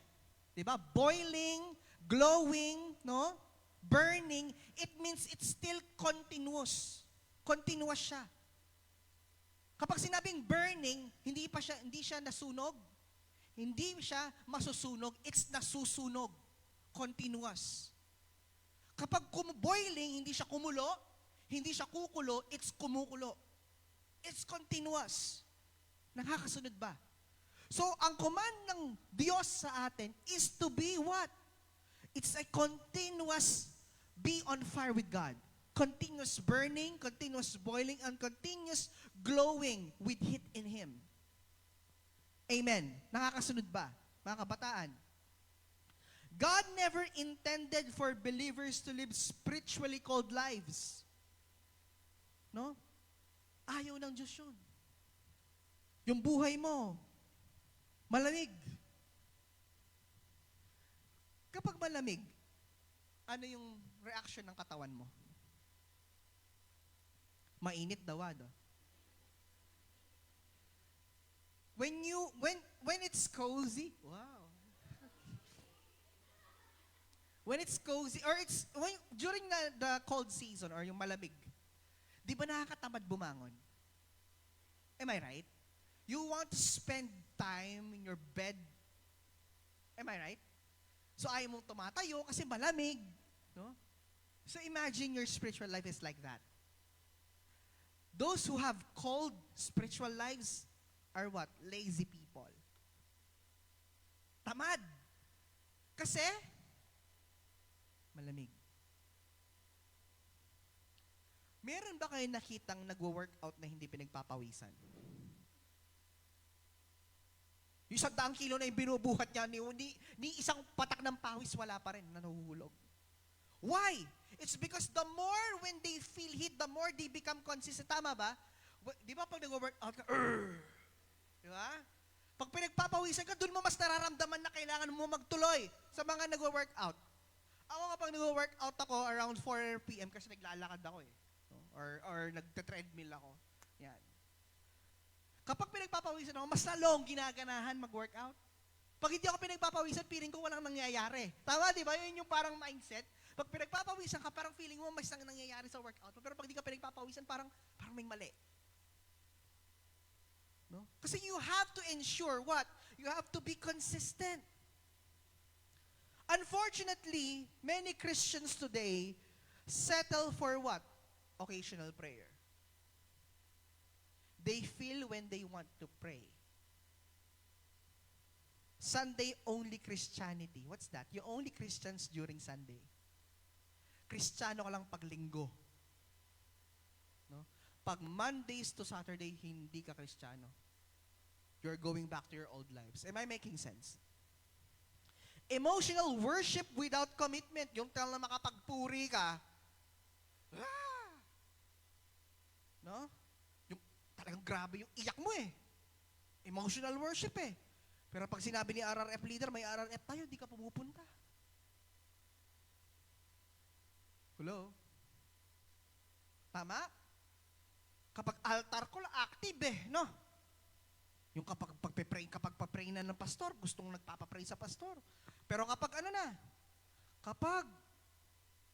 Diba? Boiling, glowing, no? Burning, it means it's still continuous. Continuous siya. Kapag sinabing burning, hindi siya nasunog, hindi siya masusunog, it's nasusunog. Continuous. Kapag boiling, hindi siya kumulo, hindi siya kukulo, it's kumukulo. It's continuous. Nakakasunod ba? So, ang command ng Diyos sa atin is to be what? It's a continuous be on fire with God. Continuous burning, continuous boiling, and continuous glowing with heat in Him. Amen. Nakakasunod ba, mga kabataan? God never intended for believers to live spiritually cold lives. No? Ayaw ng Diyos yun. Yung buhay mo, malamig. Kapag malamig, ano yung reaction ng katawan mo? Mainit daw, do. When it's cozy, wow. When it's cozy, or during the cold season, or yung malamig, di ba nakakatamad bumangon? Am I right? You want to spend time in your bed. Am I right? So ayaw mong tumatayo kasi malamig. No? So imagine your spiritual life is like that. Those who have cold spiritual lives are what? Lazy people. Tamad. Kasi, malamig. Meron ba kayo nakitang nagwo-workout na hindi pinagpapawisan? Yung 100 kilo na yung binubuhat niya, ni isang patak ng pawis, wala pa rin, nanuhulog. Why? It's because the more when they feel heat, the more they become consistent. Tama ba? Di ba pag nag-workout ka, di ba? Pag pinagpapawisan ka, doon mo mas nararamdaman na kailangan mo magtuloy sa mga nag-workout. Ako kapag nag-workout ako around 4 p.m. kasi naglalakad ako eh. Or nagte-treadmill ako. Yan. Kapag pinagpapawisan ako, mas lalong ginaganahan mag-workout. Pag hindi ako pinagpapawisan, feeling ko walang nangyayari. Tama, di ba? Yun yung parang mindset. Pag pinagpapawisan ka, parang feeling mo may nangyayari sa workout. Pero pag di ka pinagpapawisan, parang may mali. No? Kasi you have to ensure what? You have to be consistent. Unfortunately, many Christians today settle for what? Occasional prayer. They feel when they want to pray. Sunday-only Christianity. What's that? You only Christians during Sunday. Kristiyano ka lang pag linggo. No? Pag Mondays to Saturday, hindi ka Kristiyano. You're going back to your old lives. Am I making sense? Emotional worship without commitment. Yung talagang makapagpuri ka. No? Yung talagang grabe yung iyak mo eh. Emotional worship eh. Pero pag sinabi ni RRF leader, may RRF tayo, di ka pumupunta. Hello? Tama? Kapag altar call, active eh, no? Yung kapag pagpe-pray na ng pastor, gustong nagpapapray sa pastor. Pero kapag kapag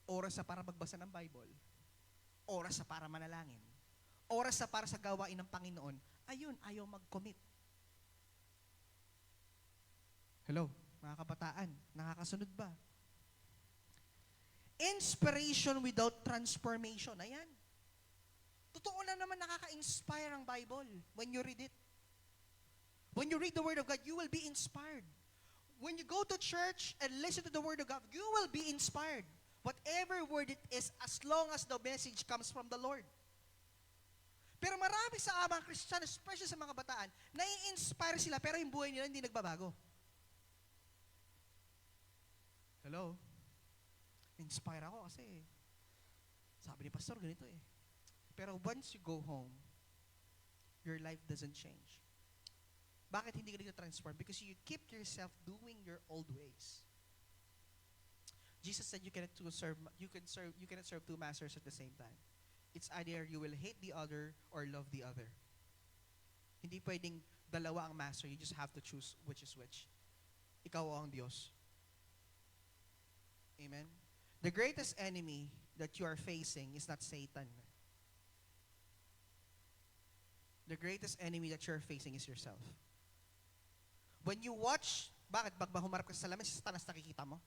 oras na para magbasa ng Bible, oras na para manalangin, oras na para sa gawain ng Panginoon, ayun, ayaw mag-commit. Hello, mga kabataan, nakakasunod ba? Inspiration without transformation. Ayan. Totoo na naman nakaka-inspire ang Bible when you read it. When you read the Word of God, you will be inspired. When you go to church and listen to the Word of God, you will be inspired. Whatever word it is, as long as the message comes from the Lord. Pero marami sa mga Christian, especially sa mga bataan, nai-inspire sila pero yung buhay nila hindi nagbabago. Hello? Inspire ako kasi sabi ni pastor ganito eh. Pero once you go home, your life doesn't change. Bakit hindi ka nag-transform? Because you keep yourself doing your old ways. Jesus said you cannot serve two masters at the same time. It's either you will hate the other or love the other. Hindi pwedeng dalawa ang master. You just have to choose which is which. Ikaw o ang Diyos. Amen? The greatest enemy that you are facing is not Satan. The greatest enemy that you're facing is yourself. When you watch, bakit? Pag humarap ka sa salamin, si Satanas nakikita mo?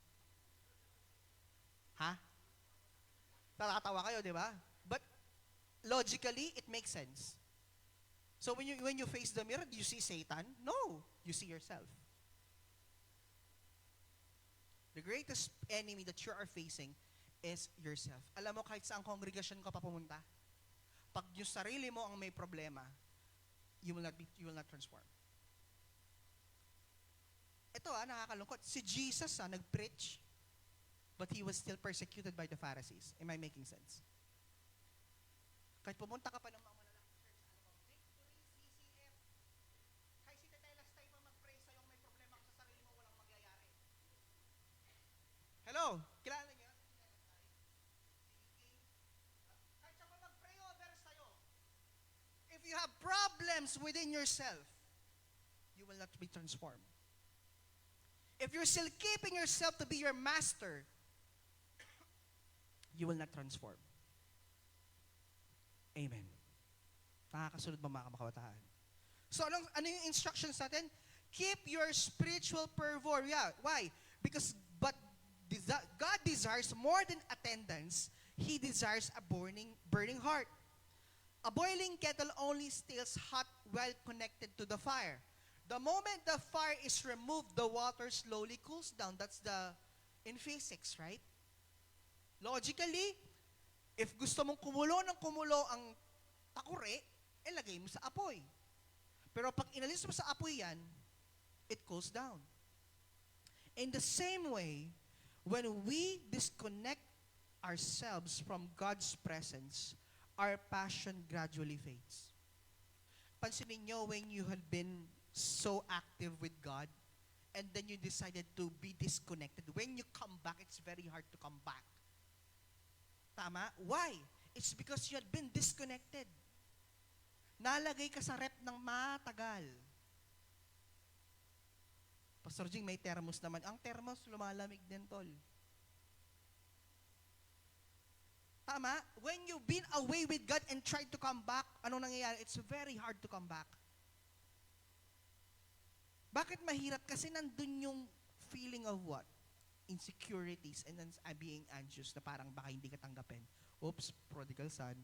Ha? Nakakatawa kayo, di ba? But logically, it makes sense. So when you face the mirror, do you see Satan? No, you see yourself. The greatest enemy that you are facing is yourself. Alam mo, kahit saan kongregasyon ka pa pumunta, pag yung sarili mo ang may problema, you will not transform. Ito nakakalungkot. Si Jesus nag-preach, but he was still persecuted by the Pharisees. Am I making sense? Kahit pumunta ka pa ng mga malalaking church, victory, CCF, kahit si Tetay last time mag-pray sa'yo, may problema ka sa sarili mo, walang magyayari. Hello? Kilala niyo? Kahit siya mag-pray over sa'yo, if you have problems within yourself, you will not be transformed. If you're still keeping yourself to be your master, you will not transform. Amen. Nakakasunod ba mga kabataan? So ano yung instructions natin? Keep your spiritual fervor. Yeah, why? Because God desires more than attendance. He desires a burning heart. A boiling kettle only stays hot while connected to the fire. The moment the fire is removed, the water slowly cools down. That's in physics, right? Logically, if gusto mong kumulo ang takure, ilagay mo sa apoy. Pero pag inalis mo sa apoy yan, it cools down. In the same way, when we disconnect ourselves from God's presence, our passion gradually fades. Pansinin nyo, when you had been so active with God, and then you decided to be disconnected, when you come back, it's very hard to come back. Tama? Why? It's because you had been disconnected. Nalagay ka sa rep ng matagal. Pastor Jing, may thermos naman. Ang thermos, lumalamig din, tol. Tama? When you've been away with God and tried to come back, ano nangyayari? It's very hard to come back. Bakit mahirap? Kasi nandun yung feeling of what? Insecurities and then being anxious na parang baka hindi ka tanggapin. Oops, prodigal son.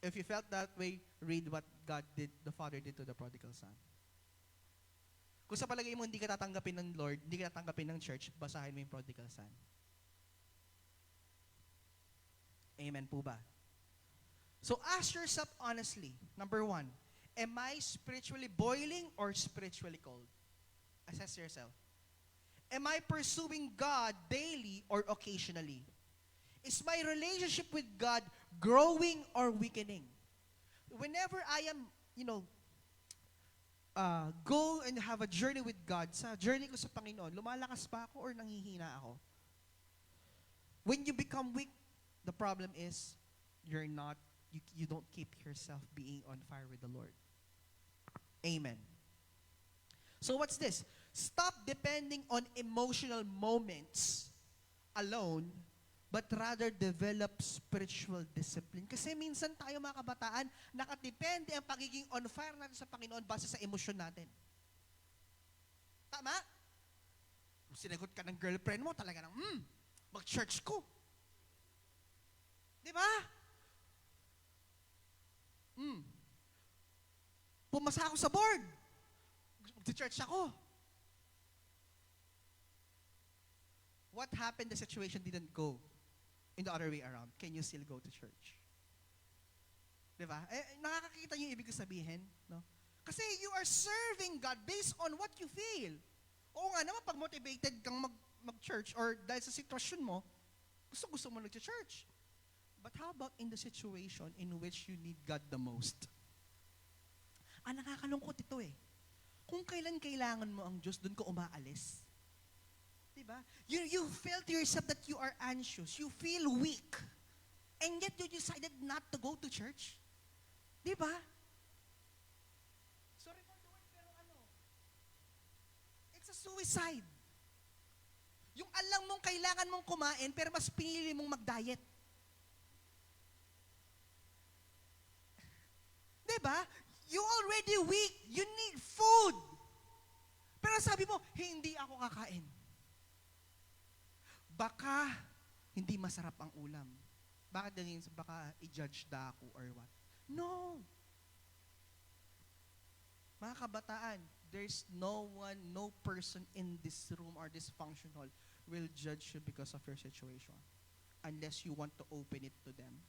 If you felt that way, read what the Father did to the prodigal son. Kung sa palagay mo hindi ka tatanggapin ng Lord, hindi ka tatanggapin ng church, basahin mo yung prodigal son. Amen po ba? So ask yourself honestly, number 1, am I spiritually boiling or spiritually cold? Assess yourself. Am I pursuing God daily or occasionally? Is my relationship with God growing or weakening? Whenever I am, go and have a journey with God, sa journey ko sa Panginoon, lumalakas ba ako or nanghihina ako? When you become weak, the problem is you don't keep yourself being on fire with the Lord. Amen. So what's this? Stop depending on emotional moments alone, but rather develop spiritual discipline. Kasi minsan tayo mga kabataan, nakadepende ang pagiging on fire natin sa Panginoon base sa emosyon natin. Tama? Kung sinagot ka ng girlfriend mo, talaga nang, mag-church ko. Di ba? Pumasa ako sa board. Mag-church ako. What happened? The situation didn't go in the other way around. Can you still go to church? Di ba? Nakakakita niyo yung ibig sabihin? No? Kasi you are serving God based on what you feel. Oo nga naman, pag motivated kang mag-church or dahil sa sitwasyon mo, gusto mo nag-church. But how about in the situation in which you need God the most? Nakakalungkot ito eh. Kung kailan kailangan mo ang Diyos, doon ka umaalis. Diba? You feel to yourself that you are anxious. You feel weak. And yet you decided not to go to church. Diba? Sorry for the word, pero it's a suicide. Yung alam mong kailangan mong kumain, pero mas pinili mong mag-diet. Diba? You already weak. You need food. Pero sabi mo, hindi ako kakain. Baka hindi masarap ang ulam. Bakit ganyan? Baka i-judge da ako or what? No. Mga kabataan, there's no one, no person in this room or this function hall will judge you because of your situation. Unless you want to open it to them.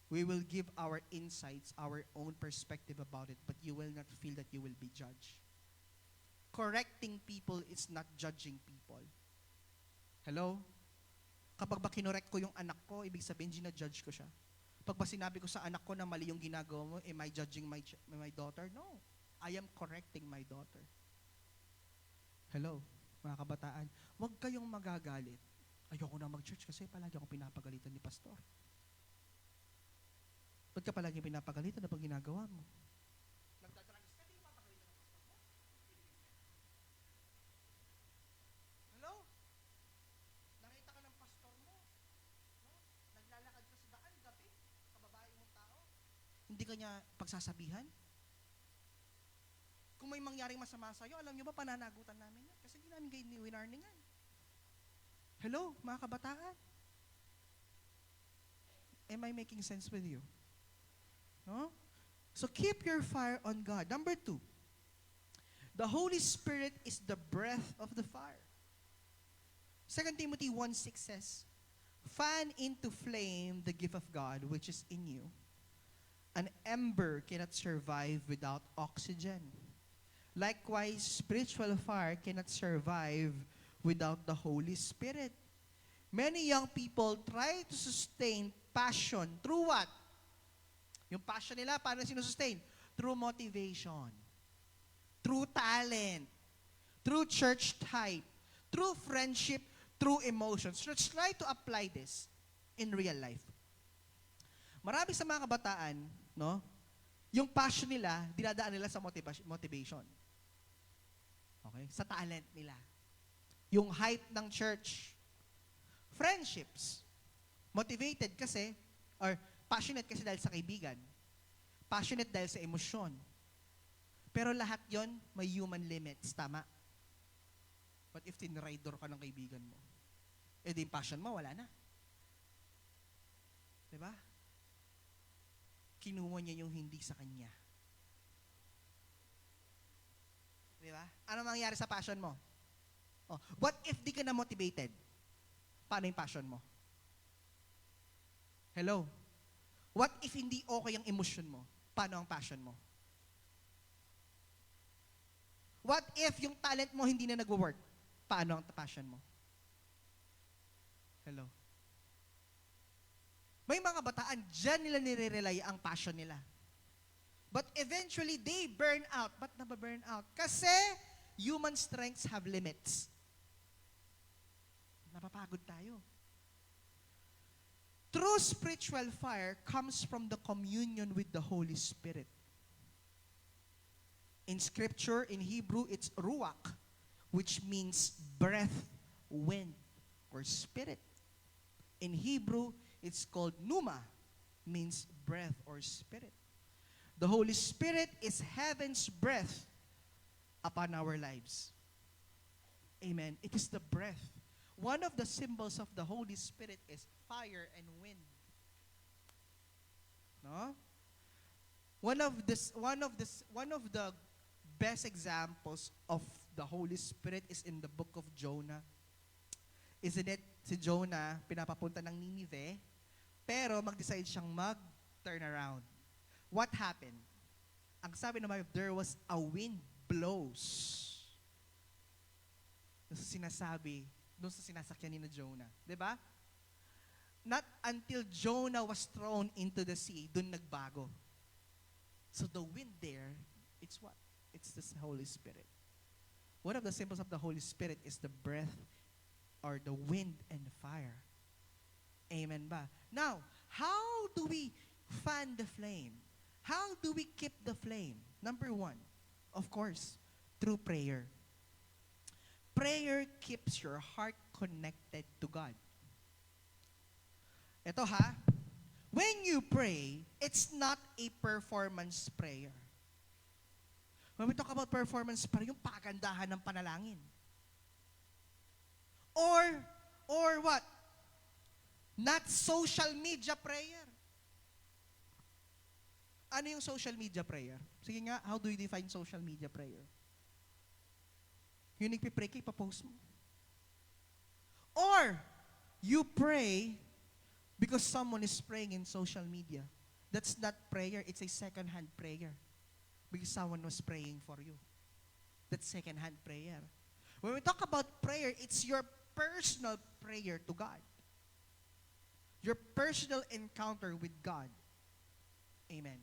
We will give our insights, our own perspective about it, but you will not feel that you will be judged. Correcting people is not judging people. Hello? Kapag ba kinorek ko yung anak ko, ibig sabihin, gina-judge ko siya. Pag ba sinabi ko sa anak ko na mali yung ginagawa mo, am I judging my daughter? No. I am correcting my daughter. Hello, mga kabataan. Huwag kayong magagalit. Ayoko na mag-church kasi palagi ako pinapagalitan ni pastor. Ba't ka palagi pinapagalitan na pag ginagawa mo? Nagtatragis ka, di papagalitan ng pastor mo? Hello? Nakita ka ng pastor mo? No? Naglalakad ka sa daan, gabi, kababae mong tao? Hindi ka niya pagsasabihan? Kung may mangyaring masama sa'yo, alam niyo ba, pananagutan namin yan? Kasi hindi namin kayo winarningan. Hello, mga kabataan? Am I making sense with you? No? So keep your fire on God. Number 2, the Holy Spirit is the breath of the fire. 2 Timothy 1:6 says, fan into flame the gift of God which is in you. An ember cannot survive without oxygen. Likewise, spiritual fire cannot survive without the Holy Spirit. Many young people try to sustain passion through what? Yung passion nila, paano sinusustain? Through motivation, through talent, through church type, through friendship, through emotions. Let's try to apply this in real life. Marami sa mga kabataan, no? Yung passion nila, dinadaan nila sa motivation. Okay? Sa talent nila. Yung hype ng church. Friendships. Motivated kasi, or passionate kasi dahil sa kaibigan. Passionate dahil sa emosyon. Pero lahat yon may human limits, tama? But if tinrider ka ng kaibigan mo, yung passion mo, wala na. Diba? Kinuha niya yung hindi sa kanya. Diba? Ano mangyayari sa passion mo? Oh, what if di ka na motivated? Paano yung passion mo? Hello? What if hindi okay ang emotion mo? Paano ang passion mo? What if yung talent mo hindi na nag-work? Paano ang passion mo? Hello? May mga bataan, dyan nila nire-rely ang passion nila. But eventually, they burn out. Ba't nababurn out? Kasi human strengths have limits. Napapagod tayo. True spiritual fire comes from the communion with the Holy Spirit. In Scripture, in Hebrew, it's ruach, which means breath, wind, or spirit. In Hebrew, it's called pneuma, means breath or spirit. The Holy Spirit is heaven's breath upon our lives. Amen. It is the breath. One of the symbols of the Holy Spirit is fire and wind. No? One of the best examples of the Holy Spirit is in the book of Jonah. Isn't it? Si Jonah, pinapapunta ng Nineveh, pero mag-decide siyang mag-turn around. What happened? Ang sabi naman, there was a wind blows. Sinasabi, doon sa sinasakyan ni na Jonah. Diba? Not until Jonah was thrown into the sea, doon nagbago. So the wind there, it's what? It's the Holy Spirit. One of the symbols of the Holy Spirit is the breath or the wind and the fire. Amen ba? Now, how do we fan the flame? How do we keep the flame? Number one, of course, through prayer. Prayer keeps your heart connected to God. Ito ha, when you pray, it's not a performance prayer. When we talk about performance prayer, yung pagandahan ng panalangin. Or what? Not social media prayer. Ano yung social media prayer? Sige nga, how do you define social media prayer? Yung nagpipray ka, ipapost mo. Or, you pray because someone is praying in social media. That's not prayer, it's a second-hand prayer. Because someone was praying for you. That's second-hand prayer. When we talk about prayer, it's your personal prayer to God. Your personal encounter with God. Amen.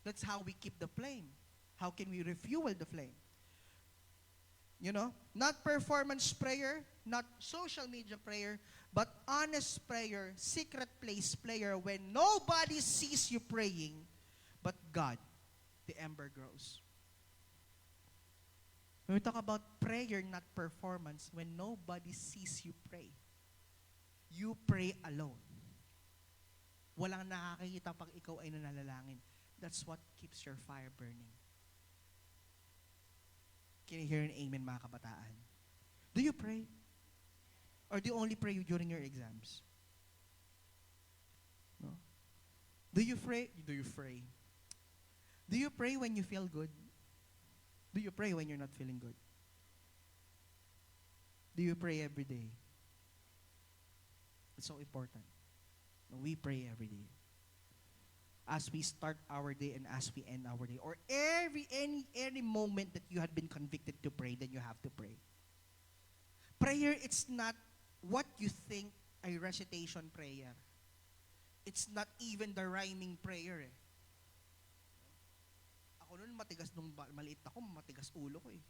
That's how we keep the flame. How can we refuel the flame? You know, not performance prayer, not social media prayer, but honest prayer, secret place prayer when nobody sees you praying, but God, the ember grows. When we talk about prayer, not performance, when nobody sees you pray, you pray alone. Walang nakakita pag ikaw ay nanalangin. That's what keeps your fire burning. Can you hear an amen, mga kabataan? Do you pray? Or do you only pray during your exams? No? Do you pray? Do you pray? Do you pray when you feel good? Do you pray when you're not feeling good? Do you pray every day? It's so important. We pray every day. As we start our day and as we end our day. Or any moment that you had been convicted to pray, then you have to pray. Prayer, it's not what you think a recitation prayer. It's not even the rhyming prayer eh. Ako noon matigas nung maliit ako, matigas ulo ko eh.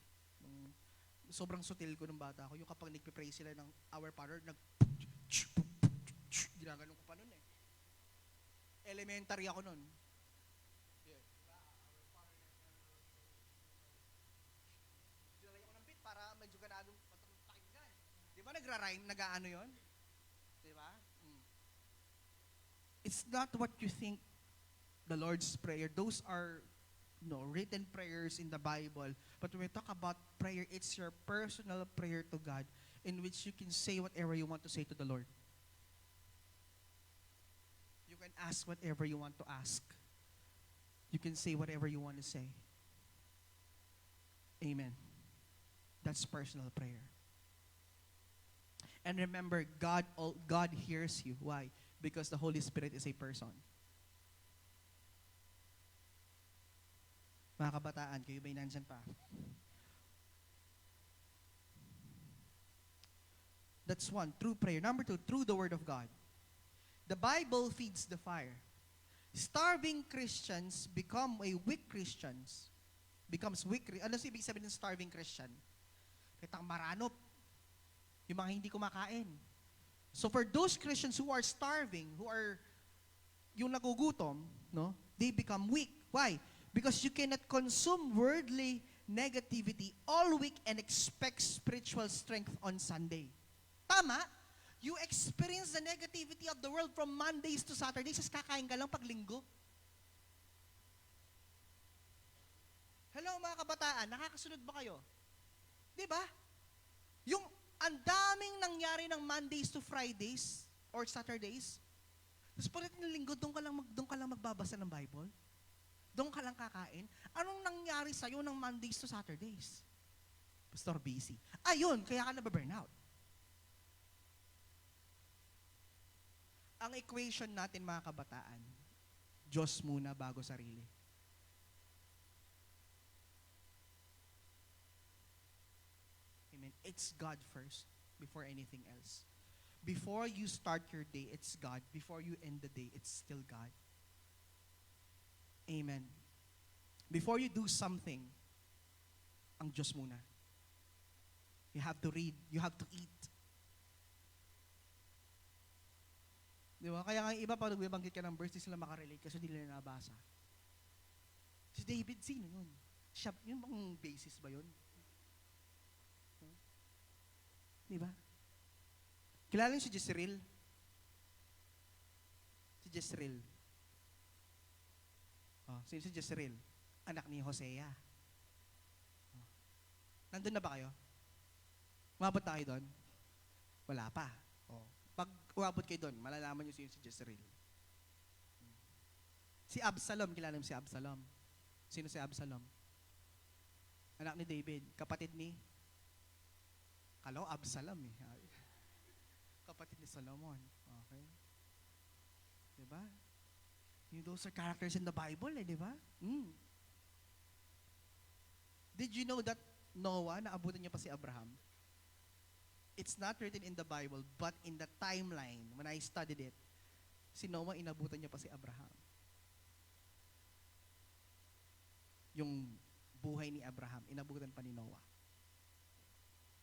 Sobrang sutil ko nung bata ako. Yung kapag nagpe-pray sila ng Our Father, ginaganon ko pa noon eh. Elementary ako noon. Yeah. Dinalay ako ng beat para medyo ganadong pakinggan. Di ba nagra-rhyme, nag-aano yun? Di ba? It's not what you think the Lord's Prayer. Those are written prayers in the Bible. But when we talk about prayer, it's your personal prayer to God in which you can say whatever you want to say to the Lord. You can ask whatever you want to ask. You can say whatever you want to say. Amen. That's personal prayer. And remember, God hears you. Why? Because the Holy Spirit is a person. Mga kabataan, kayo ba'y nandyan pa? That's one, through prayer. Number two, through the Word of God. The Bible feeds the fire. Starving Christians become a weak Christians. Becomes weak. Ano si ibig sabihin ng starving Christian? Kitang maranop. Yung mga hindi kumakain. So for those Christians who are starving, who are yung nagugutom, no, they become weak. Why? Because you cannot consume worldly negativity all week and expect spiritual strength on Sunday. Tama? You experience the negativity of the world from Mondays to Saturdays, as kakain ka lang pag linggo. Hello mga kabataan, nakakasunod ba kayo? Di ba? Yung ang daming nangyari ng Mondays to Fridays or Saturdays, tapos pagdating ng linggo, doon ka lang magbabasa ng Bible? Doon ka lang kakain? Anong nangyari sa'yo ng Mondays to Saturdays? Pastor busy. Ayun, kaya ka nababurnout. Ang equation natin mga kabataan, Diyos muna bago sarili. Amen. It's God first before anything else. Before you start your day, it's God. Before you end the day, it's still God. Amen. Before you do something, ang Diyos muna. You have to read. You have to eat. Di ba? Kaya nga yung iba, pag nagbibanggit ka ng verse, di sila makarelate kasi di nila nabasa. Si David, sino yun? Siya, yun bang basis ba yun? Di ba? Kilala niyo si Jezreel? Si Jezreel. Oh, sino si Jezreel? Anak ni Hosea. Oh. Nandun na ba kayo? Umabot na kayo doon? Wala pa. Oh. Pag umabot kayo doon, malalaman niyo sino si Jezreel. Si Absalom, kilala niyo si Absalom? Sino si Absalom? Anak ni David, kapatid ni Absalom eh. Kapatid ni Solomon. Okay? Diba? Those are characters in the Bible eh, diba? Did you know that Noah, naabutan niya pa si Abraham? It's not written in the Bible, but in the timeline, when I studied it, si Noah, inabutan niya pa si Abraham. Yung buhay ni Abraham, inabutan pa ni Noah.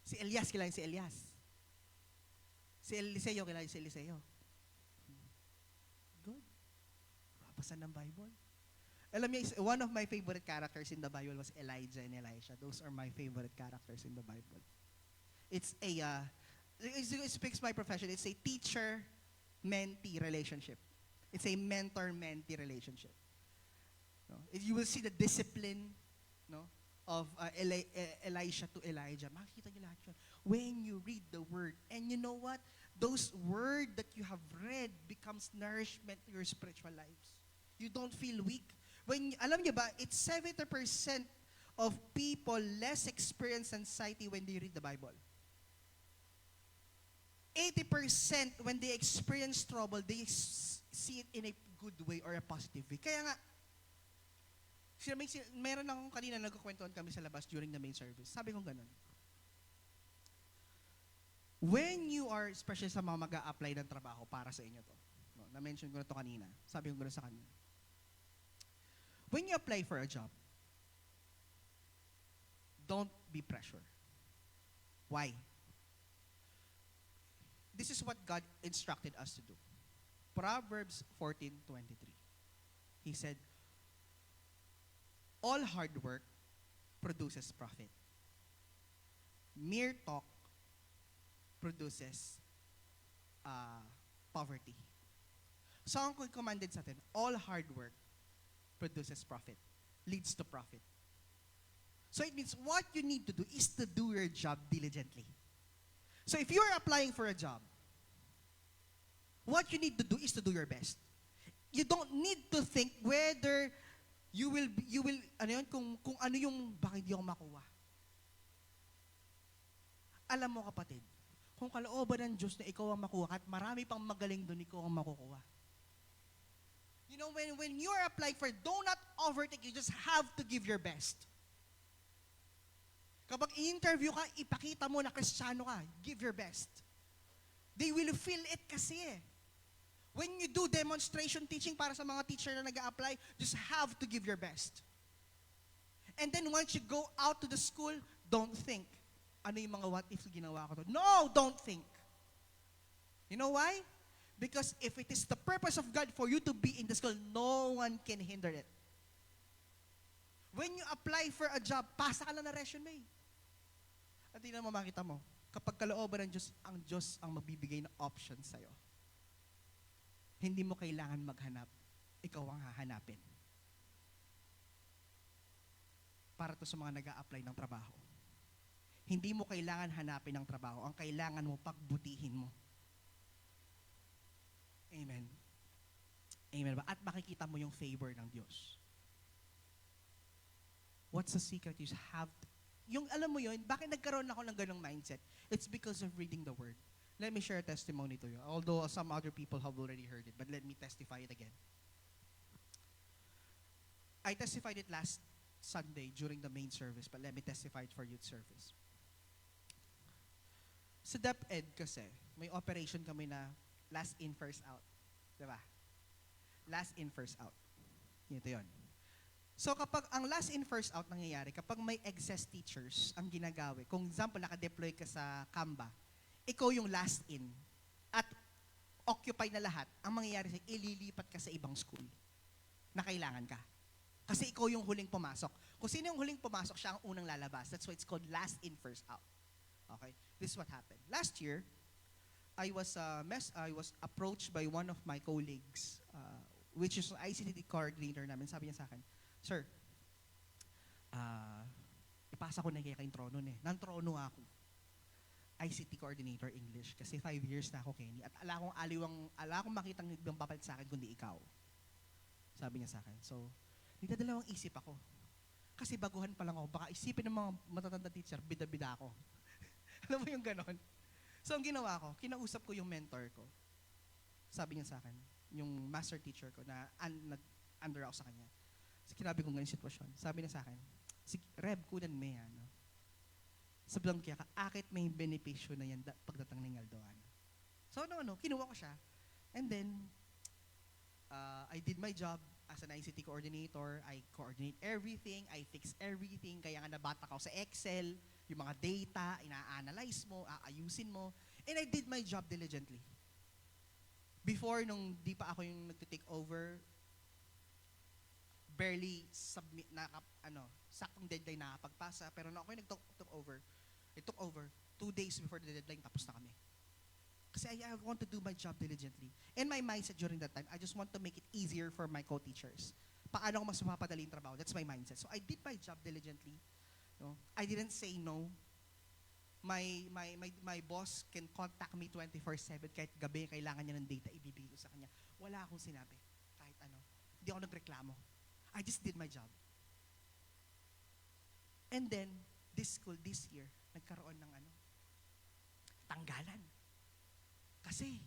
Si Elias, kilala si Elias. Si Eliseo, kilala si Eliseo. Good. Babasa ng Bible. Alam niyo, one of my favorite characters in the Bible was Elijah and Elisha. Those are my favorite characters in the Bible. It's a, it speaks my profession, it's a teacher-mentee relationship. It's a mentor-mentee relationship. No? You will see the discipline, no, of Elisha to Elijah. Makikita niyo lahat yun. When you read the word, and you know what? Those words that you have read becomes nourishment to your spiritual lives. You don't feel weak. Alam niyo ba, it's 70% of people less experience anxiety when they read the Bible. 80% when they experience trouble, they see it in a good way or a positive way. Kaya nga, meron akong kanina nagkukwentuhan kami sa labas during the main service. Sabi ko ganun. When you are, especially sa mga mag-a-apply ng trabaho para sa inyo to, no, na-mention ko na to kanina, sabi ko ganun sa kanina. When you apply for a job, don't be pressured. Why? This is what God instructed us to do. Proverbs 14:23. He said, all hard work produces profit. Mere talk produces poverty. So ang commanded sa atin, all hard work produces profit, leads to profit. So it means what you need to do is to do your job diligently. So if you're applying for a job, what you need to do is to do your best. You don't need to think whether you will ano yun, kung ano yung bakit hindi ako makuha. Alam mo kapatid, kung kalooban ng Diyos na ikaw ang makuha at marami pang magaling doon, ikaw ang makukuha. You know, when you are applying for, do not overthink, you just have to give your best. Kapag i-interview ka, ipakita mo na Kristiyano ka, give your best. They will feel it kasi eh. When you do demonstration teaching para sa mga teacher na nag-a-apply, just have to give your best. And then once you go out to the school, don't think, ano yung mga what if ginawa ko to? No, don't think. You know why? Because if it is the purpose of God for you to be in the school, no one can hinder it. When you apply for a job, pasa ka lang na resume. At tingnan mo, makita mo, kapag kalooban ng Diyos, ang Diyos ang magbibigay ng option sa'yo. Hindi mo kailangan maghanap, ikaw ang hahanapin. Para to sa mga nag-a-apply ng trabaho. Hindi mo kailangan hanapin ng trabaho, ang kailangan mo pagbutihin mo. Amen. Amen ba? At makikita mo yung favor ng Diyos. What's the secret? You have to, yung alam mo yun, bakit nagkaroon ako ng ganong mindset? It's because of reading the Word. Let me share a testimony to you. Although some other people have already heard it, but let me testify it again. I testified it last Sunday during the main service, but let me testify it for youth service. Sa DepEd kasi, may operation kami na last in, first out. Diba? Last in, first out. Ito yun. So kapag ang last in, first out nangyayari, kapag may excess teachers ang ginagawi, kung example, naka-deploy ka sa Canva, ikaw yung last in, at occupy na lahat, ang mangyayari sa'yo, ililipat ka sa ibang school na kailangan ka. Kasi ikaw yung huling pumasok. Kung sino yung huling pumasok, siya ang unang lalabas. That's why it's called last in, first out. Okay? This is what happened. Last year, I was approached by one of my colleagues, which is ICT coordinator namin. Sabi niya sa akin, Sir, ipasa ko na kayong trono eh. Nantrono ako. ICT coordinator English. Kasi 5 years na ako, Kenny. At ala akong makitang ibang papalit sa akin kundi ikaw. Sabi niya sa akin. So, nagdadalawang isip ako. Kasi baguhan pa lang ako. Baka isipin ng mga matatanda teacher, bida-bida ako. Alam mo yung ganon? So, ang ginawa ko, kinausap ko yung mentor ko. Sabi niya sa akin, yung master teacher ko na nag-under ako sa kanya. So, kinabi ko ganyan sitwasyon. Sabi niya sa akin, Reb, kunan me yan. No? Sabi lang kaya, akit may benepisyo na yan pagdatang ng Aldoan. So, kinuha ko siya. And then, I did my job as an ICT coordinator. I coordinate everything. I fix everything. Kaya nga nabata ko sa Excel, yung mga data, ina-analyze mo, aayusin mo. And I did my job diligently. Before, nung di pa ako yung nag-take over, barely submit saktong deadline na pagpasa, pero nung ako yung nag-took over, it took over 2 days before the deadline, tapos na kami. Kasi I want to do my job diligently. And my mindset during that time, I just want to make it easier for my co-teachers. Paano ko mas mapapadali yung trabaho? That's my mindset. So I did my job diligently. No? I didn't say no. My boss can contact me 24/7 kahit gabi kailangan niya ng data, ibibigay ko sa kanya. Wala akong sinabi. Kahit ano. Hindi ako nagreklamo. I just did my job. And then, this school, this year, nagkaroon ng tanggalan. Kasi,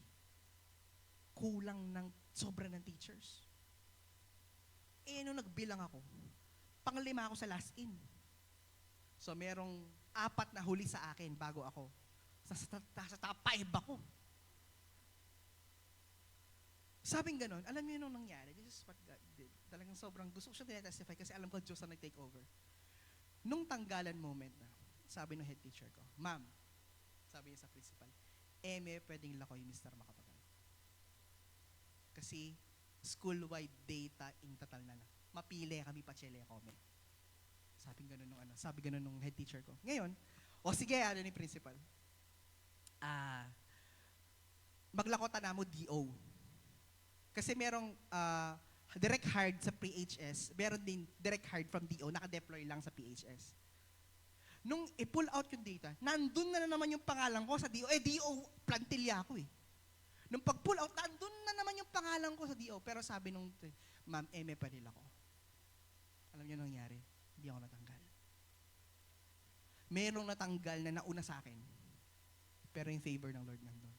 kulang ng sobra ng teachers. Nung nagbilang ako, panglima ako sa last in. So, merong 4 na huli sa akin bago ako. Sa top 5 ako. Sabing ganon, alam niyo nung nangyari, this is what God did. Talagang sobrang gusto ko siya tinetestify kasi alam ko Diyos ang nag-take over. Nung tanggalan moment na, sabi ng head teacher ko, Ma'am, sabi niya sa principal, pwedeng lakoy, Mr. Makapagal. Kasi school-wide data in total na. Mapili kami pa chele kome. Sabi ganun nung head teacher ko. Ngayon, sige, ni principal. Maglakota na mo DO. Kasi merong direct hired sa PHS, meron din direct hired from DO, naka-deploy lang sa PHS. Nung i-pull out yung data, nandun na naman yung pangalan ko sa DO. DO, plantilla ako eh. Nung pag-pull out, nandun na naman yung pangalan ko sa DO. Pero sabi nung, Ma'am, pa nila ko. Alam niyo nangyari? Hindi ako natanggal. Merong natanggal na nauna sa akin. Pero yung favor ng Lord nandun.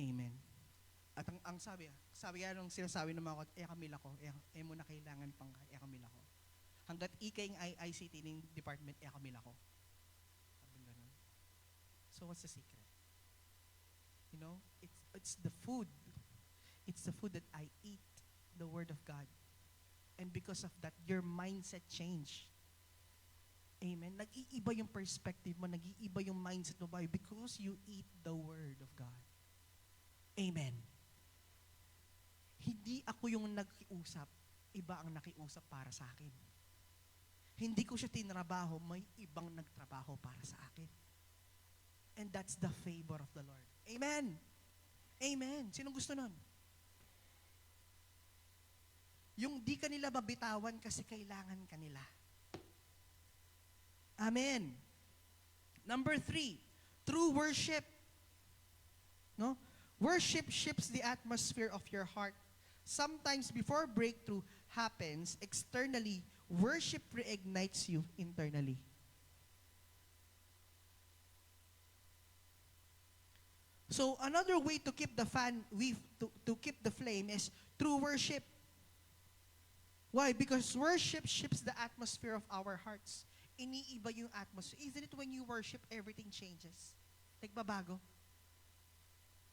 Amen. At ang sabi nga nung sinasabi ng mga ko, kamila ko, mo na kailangan pang kamila ko. Hanggat ikaing ICT ng department, kamila ko. Sabi ganun. So what's the secret? You know, it's the food. It's the food that I eat, the Word of God. And because of that, your mindset change. Amen. Nag-iiba yung perspective mo, nag-iiba yung mindset mo because you eat the Word of God. Amen. Hindi ako yung nagkiusap, iba ang nakiusap para sa akin. Hindi ko siya tinrabaho, may ibang nagtrabaho para sa akin. And that's the favor of the Lord. Amen. Amen. Sinong gusto nun? Yung di kanila mabitawan kasi kailangan kanila. Amen. Number 3, true worship. No? Worship shifts the atmosphere of your heart. Sometimes before breakthrough happens, externally, worship reignites you internally. So another way to keep the to keep the flame is through worship. Why? Because worship shifts the atmosphere of our hearts. Iniiba yung atmosphere. Isn't it when you worship, everything changes? Nagbabago.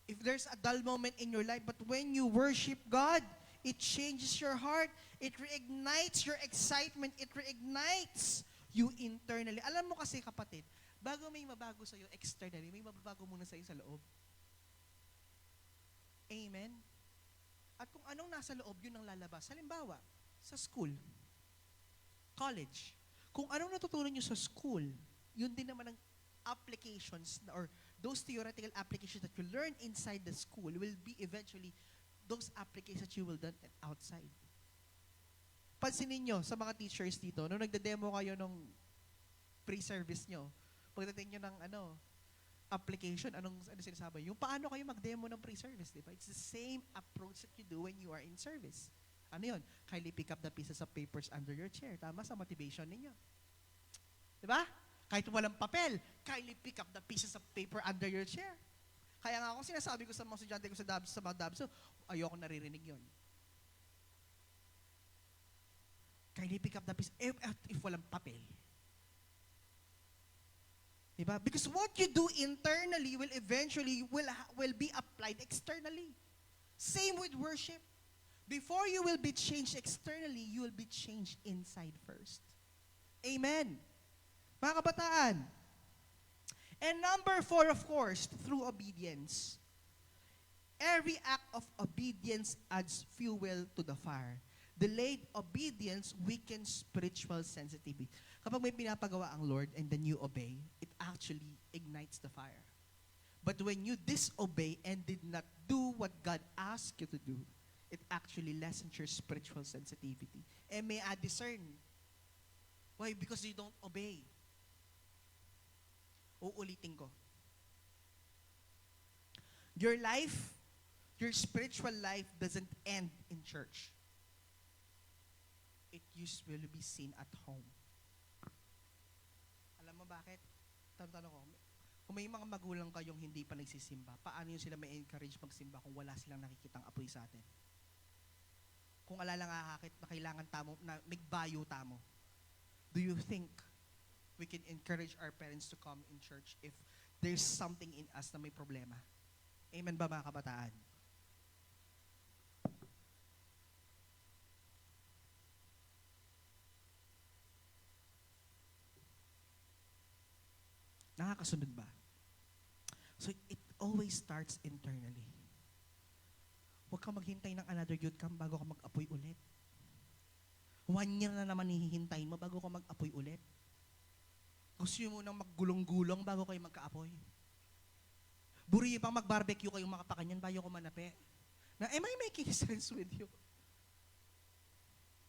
If there's a dull moment in your life, but when you worship God, It changes your heart. It reignites your excitement. It reignites you internally. Alam mo kasi kapatid, bago may mabago sa'yo externally, may mababago muna sa'yo sa loob. Amen? At kung anong nasa loob, yun ang lalabas. Halimbawa, sa school, college, kung anong natutunan nyo sa school, yun din naman ang applications or those theoretical applications that you learn inside the school will be eventually those applications that you will done outside. Pansinin nyo sa mga teachers dito, nung nagde-demo kayo nung pre-service nyo, pagdating nyo ng application, ano sinasabi? Yung paano kayo mag-demo ng pre-service, di ba? It's the same approach that you do when you are in service. Ano yun? Kindly pick up the pieces of papers under your chair. Tama sa motivation ninyo. Di ba? Kahit walang papel, kindly pick up the pieces of paper under your chair. Kaya nga ako sinasabi ko sa mga estudyante ko sa mga DABS, ayoko naririnig yun. Kindly pick up the pieces, if walang papel. Diba? Because what you do internally will eventually will be applied externally. Same with worship. Before you will be changed externally, you will be changed inside first. Amen. Mga kabataan. And number 4, of course, through obedience. Every act of obedience adds fuel to the fire. Delayed obedience weakens spiritual sensitivity. Kapag may pinapagawa ang Lord and then you obey, it actually ignites the fire. But when you disobey and did not do what God asked you to do, it actually lessens your spiritual sensitivity. And may I discern. Why? Because you don't obey. Uulitin ko. Your life, your spiritual life doesn't end in church. It usually be seen at home. Alam mo bakit? Tanong ko, kung may mga magulang kayong hindi pa nagsisimba, paano yun sila may encourage magsimba kung wala silang nakikitang apoy sa atin? Kung alala nga hakit na kailangan tamo, na migbayo tamo, do you think we can encourage our parents to come in church if there's something in us na may problema? Amen ba mga kabataan? Nakakasunod ba? So it always starts internally. Huwag kang maghintay ng another youth camp bago ka mag-apoy ulit. 1 year na naman hihintayin mo bago ka mag-apoy ulit. Gusto nyo munang maggulong-gulong bago kayo magka-apoy. Buriyo pang mag-barbecue kayong makapakanyan bago ko manape. Na, am I making sense with you?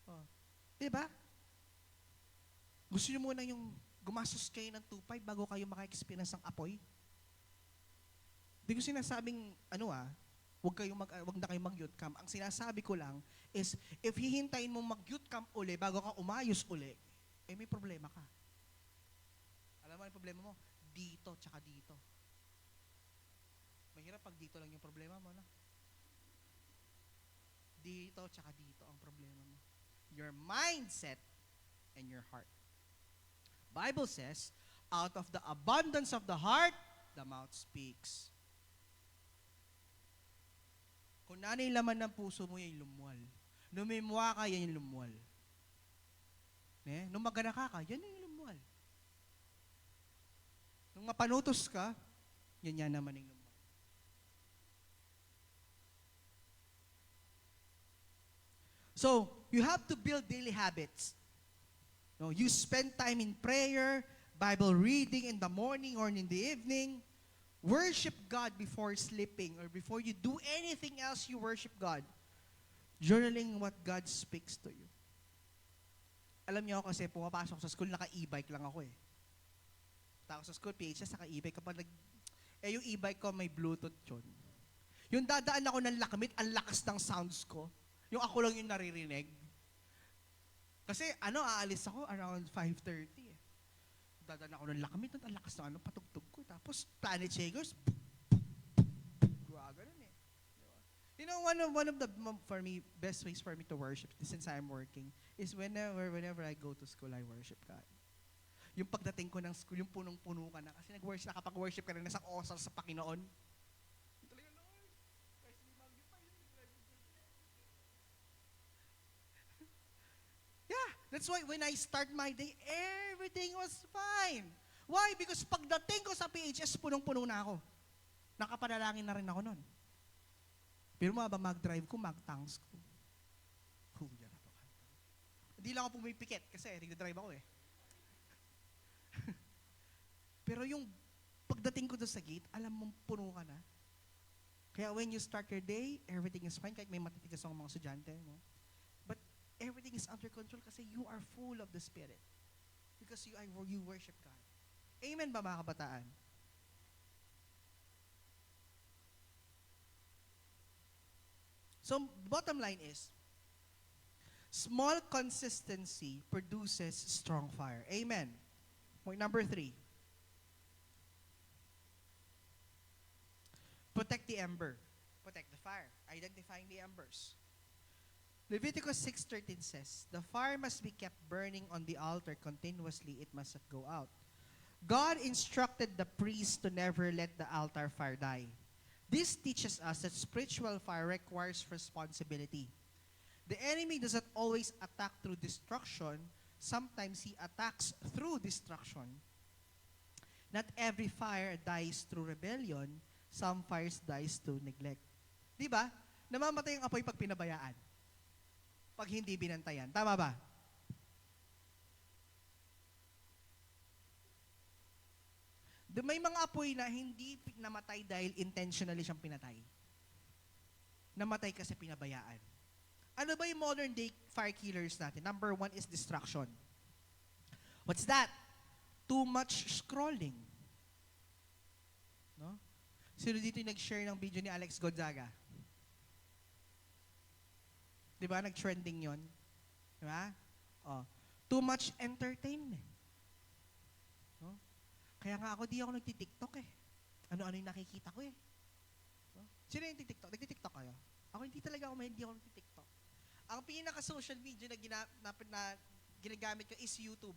Oh. Diba? Gusto nyo muna yung gumastos kayo ng 2.5 bago kayo maka-experience ng apoy? Hindi ko sinasabing, wag na kayo mag-youth camp. Ang sinasabi ko lang is, if hihintayin mo mag-youth camp uli bago ka umayos uli, may problema ka. Alam mo yung problema mo? Dito, tsaka dito. Mahirap pag dito lang yung problema mo, no? Dito, tsaka dito ang problema mo. Your mindset and your heart. Bible says, out of the abundance of the heart, the mouth speaks. Kung nanay laman ng puso mo, yung lumuwal. Nung may mukha ka, yan yung lumuwal. Nung magana ka, yan yung lumuwal. Nung mapanutos ka, yan naman yung lumuwal. So, you have to build daily habits. No, you spend time in prayer, Bible reading in the morning or in the evening. Worship God before sleeping or before you do anything else, you worship God. Journaling what God speaks to you. Alam niyo kasi pumapasok sa school, naka-e-bike lang ako eh. Tapos sa school, PHS, naka-e-bike. Yung e-bike ko may Bluetooth yun. Yung dadaan ako ng lakmit, ang lakas ng sounds ko. Yung ako lang yung naririnig. Kasi aalis ako around 5:30 eh. Dadaan ako ng lakmit, ang lakas ng patugtog ko. Tapos Planet Shakers, ganun eh. You know, one of the, for me, best ways for me to worship, since I'm working, is whenever I go to school, I worship God. Yung pagdating ko ng school, yung punong-puno ka na, kasi nakapag-worship ka na nasa osar sa Panginoon. That's why when I start my day, everything was fine. Why? Because pagdating ko sa PHS, punong-puno na ako. Nakapanalangin na rin ako nun. Pero mga ba mag-drive ko, mag-tanks ko. Yan ako. Hindi lang ako pumipikit kasi nag-drive ako eh. Pero yung pagdating ko doon sa gate, alam mong puno ka na. Kaya when you start your day, everything is fine. Kahit may matitigas ang mga estudyante. No? But everything is under control kasi you are full of the Spirit. Because you worship God. Amen ba mga kabataan? So, bottom line is, small consistency produces strong fire. Amen. Point number 3. Protect the ember. Protect the fire. Identifying the embers. Leviticus 6:13 says, the fire must be kept burning on the altar continuously. It must not go out. God instructed the priest to never let the altar fire die. This teaches us that spiritual fire requires responsibility. The enemy does not always attack through destruction. Sometimes he attacks through destruction. Not every fire dies through rebellion. Some fires dies through neglect. Di ba? Namamatay ang apoy pag pinabayaan. Pag hindi binantayan. Tama ba? May mga apoy na hindi namatay dahil intentionally siyang pinatay. Namatay kasi pinabayaan. Ano ba yung modern day fire killers natin? Number 1 is distraction. What's that? Too much scrolling. No? Sino dito yung nag-share ng video ni Alex Gonzaga? Di ba? Nag-trending yon. Di ba? Oh. Too much entertainment. No? Kaya nga ako, di ako nagtitiktok eh. Ano-ano yung nakikita ko eh. No? Sino yung nagtitiktok? Nagtitiktok kayo? Ako hindi talaga ako, hindi ako nagtitiktok. Ang pinaka-social media na ginagamit ko is YouTube.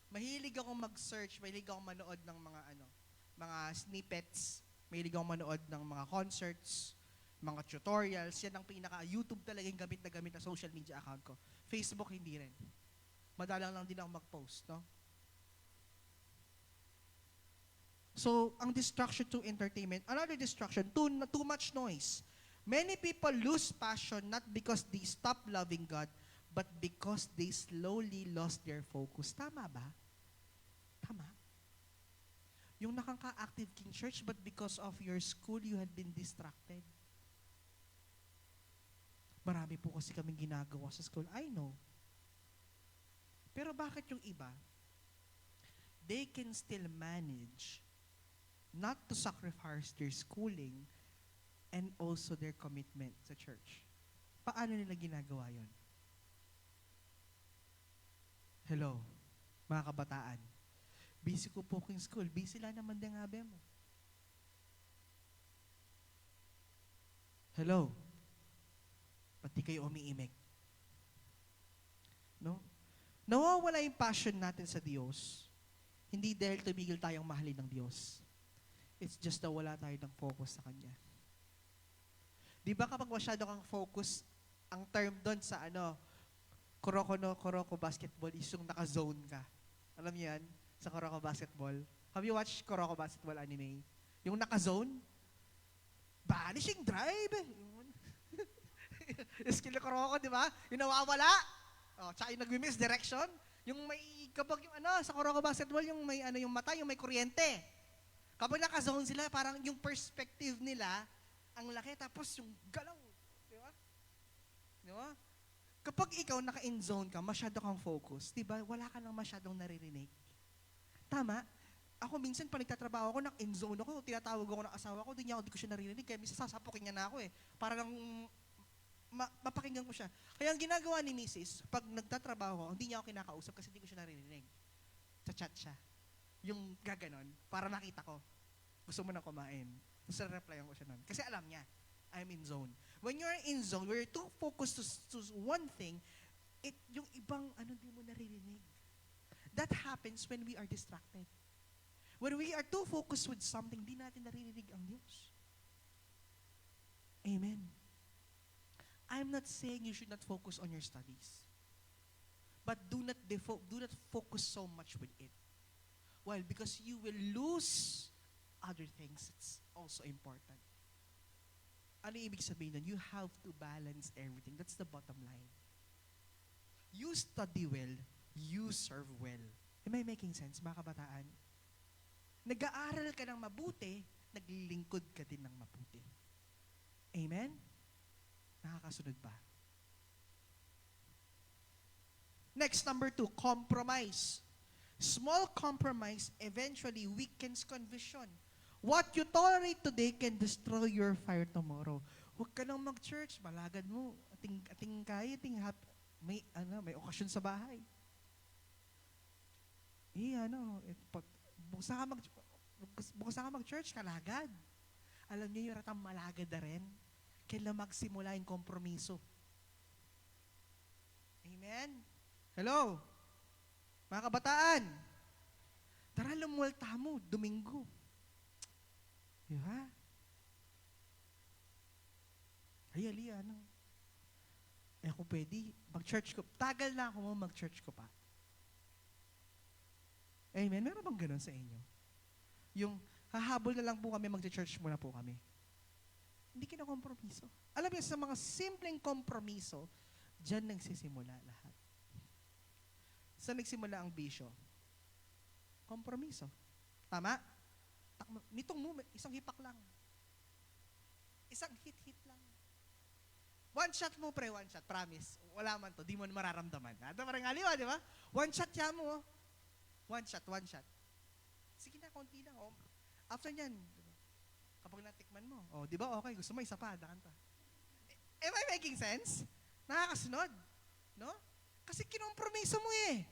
Mahilig akong mag-search, mahilig akong manood ng mga snippets, mahilig akong manood ng mga concerts, mga tutorials. Yan ang pinaka-YouTube talaga yung gamit na social media account ko. Facebook, hindi rin. Madalang lang din ako mag-post, no? So, ang distraction to entertainment, another distraction, too much noise. Many people lose passion not because they stop loving God, but because they slowly lost their focus. Tama ba? Tama? Yung nakaka-active King Church, but because of your school, you had been distracted. Marami po kasi kaming ginagawa sa school. I know. Pero bakit yung iba? They can still manage not to sacrifice their schooling and also their commitment sa church. Paano nila ginagawa yon? Hello, mga kabataan. Busy ko po kung school. Busy lang naman din nga mo. Hello. Pati kayo umiimik. No? Nawawala yung passion natin sa Diyos. Hindi dahil tumigil tayong mahalin ng Diyos. It's just na wala tayo ng focus sa Kanya. Di ba kapag masyado kang focus, ang term doon sa Kuroko basketball is yung naka-zone ka. Alam niyo yan? Sa Kuroko basketball. Have you watched Kuroko basketball anime? Yung naka-zone? Vanishing drive! Skill na Kuroko, di ba? Yung nawawala. Tsaka yung nag-miss direction. Yung may, kapag yung sa Kuroko basketball, yung may yung mata, yung may kuryente. Kapag naka-zone sila, parang yung perspective nila, ang laki, tapos yung galaw. Di ba? Di ba? Kapag ikaw naka-in zone ka, masyado kang focus, di ba? Wala ka nang masyadong naririnig. Tama? Ako minsan, pag nagtatrabaho ako, naka-in zone ako, tinatawag ako ng asawa ko, di ko siya naririnig, kaya minsan sasapukin niya na ako eh. Para lang mapakinggan ko siya. Kaya ang ginagawa ni Mrs., pag nagtatrabaho ako, hindi niya ako kinakausap kasi hindi ko siya naririnig. Sa chat siya. Yung gaganon, para makita ko. Gusto mo na kumain. Gusto na replyan ko siya nun. Kasi alam niya, I'm in zone. When you're in zone, where you're too focused to one thing, yung ibang di mo naririnig. That happens when we are distracted. When we are too focused with something, di natin naririnig ang Diyos. Amen. I'm not saying you should not focus on your studies. But do not focus so much with it. Well, because you will lose other things. It's also important. Ano ibig sabihin nun? You have to balance everything. That's the bottom line. You study well, you serve well. Am I making sense, mga kabataan? Nag-aaral ka ng mabuti, naglilingkod ka din ng mabuti. Amen? Nakakasunod ba? Next, number 2, compromise. Small compromise eventually weakens conviction. What you tolerate today can destroy your fire tomorrow. Huwag ka nang mag-church, malagad mo. Ating kaya, may okasyon sa bahay. Bukas ka mag-church, kalagad. Alam niyo yung ratang malagad na rin. Kailan magsimula yung kompromiso. Amen? Hello? Mga kabataan, tara lumulta mo, Domingo. Di ba? Ay, ano? Kung pwede, mag-church ko. Tagal na ako mag-church ko pa. Amen? Meron bang ganun sa inyo? Yung, hahabol na lang po kami, mag-church muna po kami. Hindi kinakompromiso. Alam niyo, sa mga simpleng kompromiso, dyan nagsisimula lahat. Saan nagsimula ang bisyo? Kompromiso. Tama? Nitong moment, isang hipak lang. Isang hit lang. One shot mo, pre, one shot. Promise. Wala man to, di mo mararamdaman. Ito parang aliwa, di ba? One shot yan mo. One shot. Sige na, konti lang. Oh. After nyan, kapag natikman mo, di ba okay, gusto mo isa pa, dakan pa. Am I making sense? Nakakasunod. No? Kasi kinompromiso mo eh.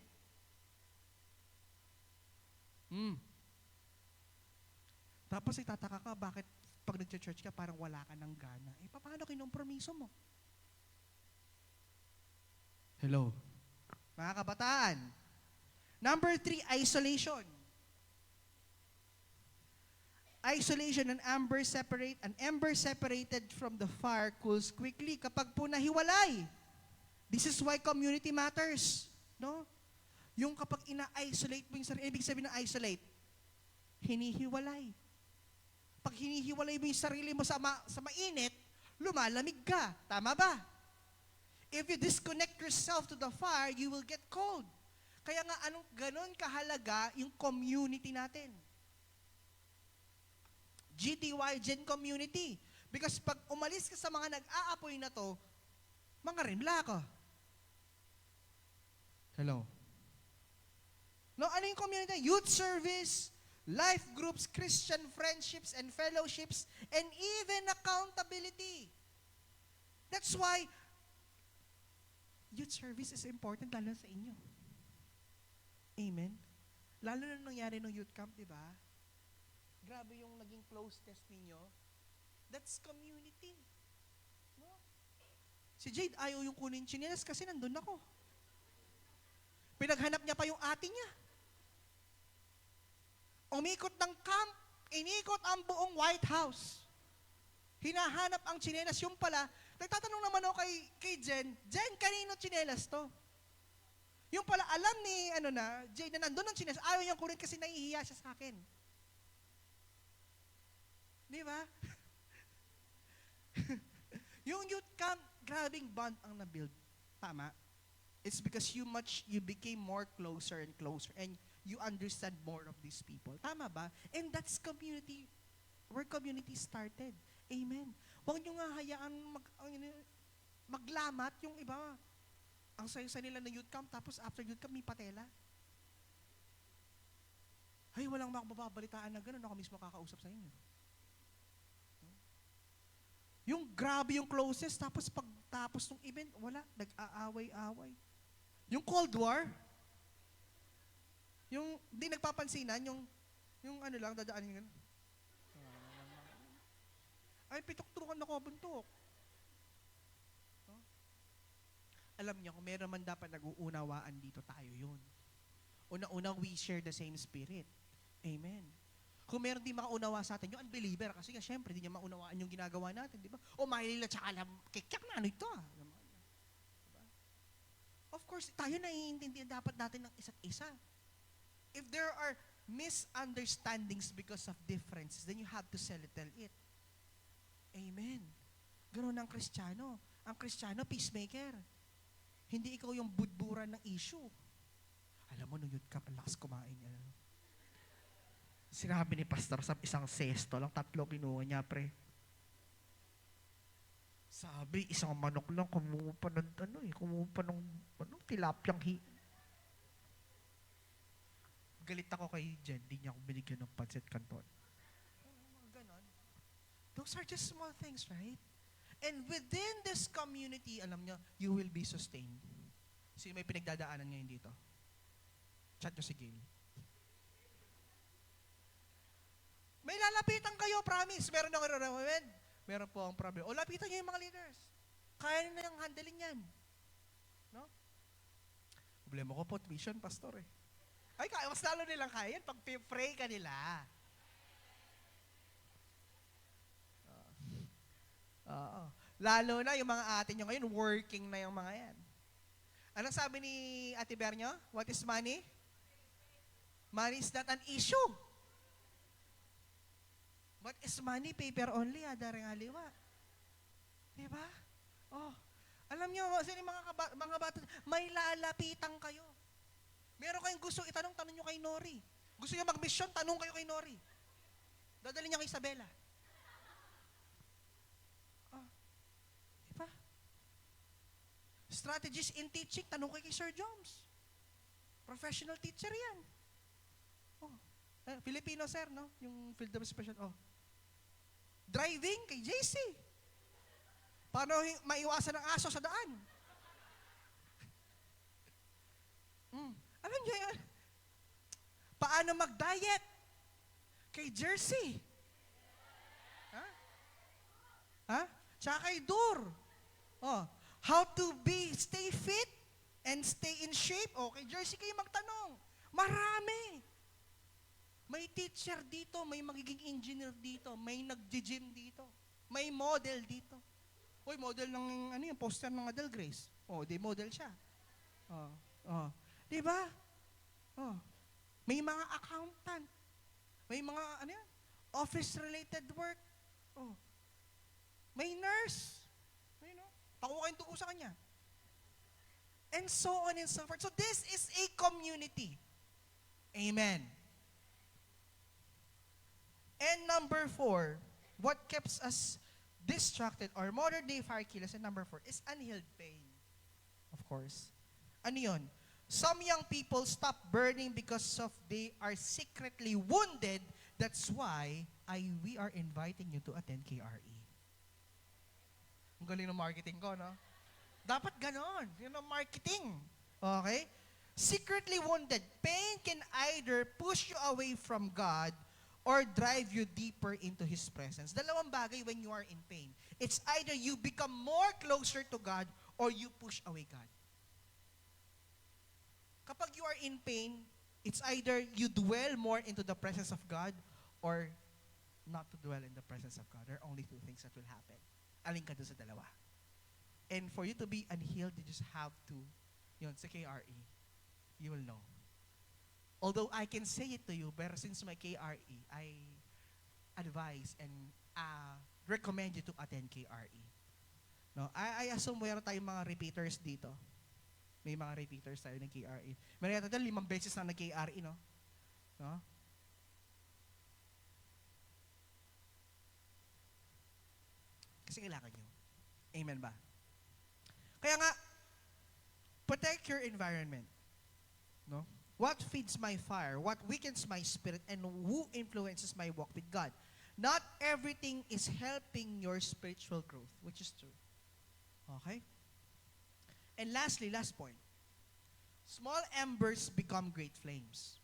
Tapos itataka ka, bakit pag nag-church ka, parang wala ka ng gana. Paano kinompromiso mo? Hello? Mga kabataan. Number 3, isolation. Isolation, an ember separated from the fire cools quickly. Kapag po nahiwalay, this is why community matters. No? Yung kapag ina-isolate mo yung sarili, ibig sabihin ng isolate, hinihiwalay. Pag hinihiwalay mo yung sarili mo sa mainit, lumalamig ka. Tama ba? If you disconnect yourself to the fire, you will get cold. Kaya nga, ganon kahalaga yung community natin. GTY, Gen Community. Because pag umalis ka sa mga nag-aapoy na to, mga rimla ka. Hello? No, ano yung community? Youth service, life groups, Christian friendships and fellowships, and even accountability. That's why youth service is important lalo sa inyo. Amen? Lalo na nangyari ng youth camp, di ba? Grabe yung naging closeness ninyo. That's community. No? Si Jade ayaw yung kunin chinelas kasi nandun ako. Pinaghanap niya pa yung ate niya. Umikot ng camp, inikot ang buong White House. Hinahanap ang chinelas. Yung pala, nagtatanong naman ako kay Jen, kanino chinelas to? Yung pala, alam ni, Jade na nandun ang chinelas, ayaw niyang kunin kasi nahihiya siya sa akin. Di ba? Yung youth camp, grabing bond ang nabuild. Tama? It's because you became more closer and closer and you understand more of these people. Tama ba? And that's community, where community started. Amen. Huwag nyo nga hayaan maglamat yung iba. Ang sayo-sayo nila ng youth camp, tapos after youth camp, may patela. Ay, walang makababalitaan na gano'n. Ako mismo kakausap sa inyo. Yung grabe yung closest, tapos pagtapos ng event, wala, nag-aaway-away. Yung Cold War, yung di nagpapansinan, yung lang, dadaanin gano'n. Ay, pitok-turukan na ko, buntok. No? Alam niyo, kung meron man dapat nag-uunawaan dito, tayo yun. Una-una, we share the same spirit. Amen. Kung meron di makaunawa sa atin, yung unbeliever, kasi nga syempre, di niya maunawaan yung ginagawa natin, di ba? O mahilila, tsaka alam, kikyak na, ano ito ah? Diba? Of course, tayo naiintindihan dapat natin ng isa't isa. If there are misunderstandings because of differences, then you have to settle it. Amen. Ganun ang Kristiyano. Ang Kristiyano, peacemaker. Hindi ikaw yung budburan ng issue. Alam mo, nung youth camp, ang lakas kumain niya. Sinabi ni Pastor sa isang sesto lang, 3 kinuha niya, pre. Sabi, isang manok lang, kumuha pa ng tilapyang Galit ako kay Jen, di niya ako binigyan ng pancit canton. Ganon. Those are just small things, right? And within this community, alam niyo, you will be sustained. Sino may pinagdadaanan ngayon dito? Chat nyo si Gail. May lalapitan kayo, promise. Meron ako recommend. Meron po ang problem. O lapitan nyo yung mga leaders. Kaya na yung handling yan. No? Problema ko po, tuition, pastor eh. Ay, mas lalo nilang kaya yan pag pray ka nila. Oo. Lalo na yung mga ate nyo ngayon, working na yung mga yan. Anong sabi ni Ate Bernyo? What is money? Money is not an issue. What is money? Paper only, daring haliwa. Diba? Oh. Alam nyo, mga bata, may lalapitan kayo. Meron kayong gusto itanong, tanong nyo kay Nori. Gusto nyo mag-mission, tanong kayo kay Nori. Dadali niya kay Isabela. Oh. Diba? Strategies in teaching, tanong kayo kay Sir Jones. Professional teacher yan. Oh. Filipino, sir, no? Yung field of special. Oh. Driving kay JC. Paano maiwasan ng aso sa daan? Alam niyo yan? Paano mag-diet? Kay Jersey. Ha? Tsaka kay Dur. Oh. How to stay fit and stay in shape? Oh, kay Jersey kayo magtanong. Marami. May teacher dito, may magiging engineer dito, may nag-gym dito, may model dito. Uy, model ng yung poster ng Adele Grace. Oh, di model siya. Oh. Di ba? Oh. May mga accountant. May mga office-related work. Oh. May nurse. Pakuha kayong tuko sa kanya. And so on and so forth. So this is a community. Amen. And number 4, what keeps us distracted or modern day fire killers, and number 4 is unhealed pain. Of course. Ano yun? Some young people stop burning because of they are secretly wounded. That's why we are inviting you to attend KRE. Ang galing ng marketing ko, no? Dapat ganon. Yun ang marketing. Okay? Secretly wounded. Pain can either push you away from God or drive you deeper into His presence. Dalawang bagay when you are in pain. It's either you become more closer to God or you push away God. Kapag you are in pain, it's either you dwell more into the presence of God or not to dwell in the presence of God. There are only 2 things that will happen. Alin ka doon sa dalawa. And for you to be unhealed, you just have to, sa KRE, you will know. Although I can say it to you, pero since my KRE, I advise and recommend you to attend KRE. No, I assume mayroon tayong mga repeaters dito. May mga repeaters tayo ng KRE. Meron yata tayo 5 beses na nag-KRE, no? Kasi kailangan nyo. Amen ba? Kaya nga, protect your environment. No? What feeds my fire? What weakens my spirit? And who influences my walk with God? Not everything is helping your spiritual growth, which is true. Okay? And lastly, last point. Small embers become great flames.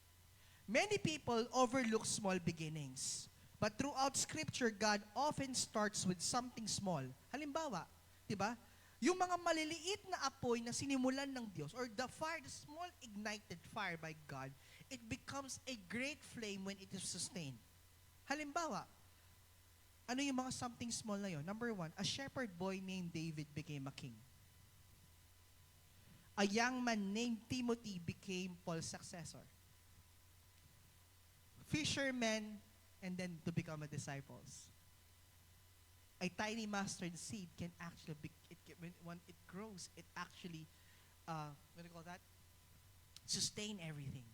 Many people overlook small beginnings. But throughout Scripture, God often starts with something small. Halimbawa, di ba? Yung mga maliliit na apoy na sinimulan ng Diyos, or the fire, the small ignited fire by God, it becomes a great flame when it is sustained. Halimbawa, ano yung mga something small na yon? Number 1, a shepherd boy named David became a king. a young man named Timothy became Paul's successor. Fishermen, and then to become a disciples. A tiny mustard seed can actually when it grows, it actually, what do you call that? Sustain everything.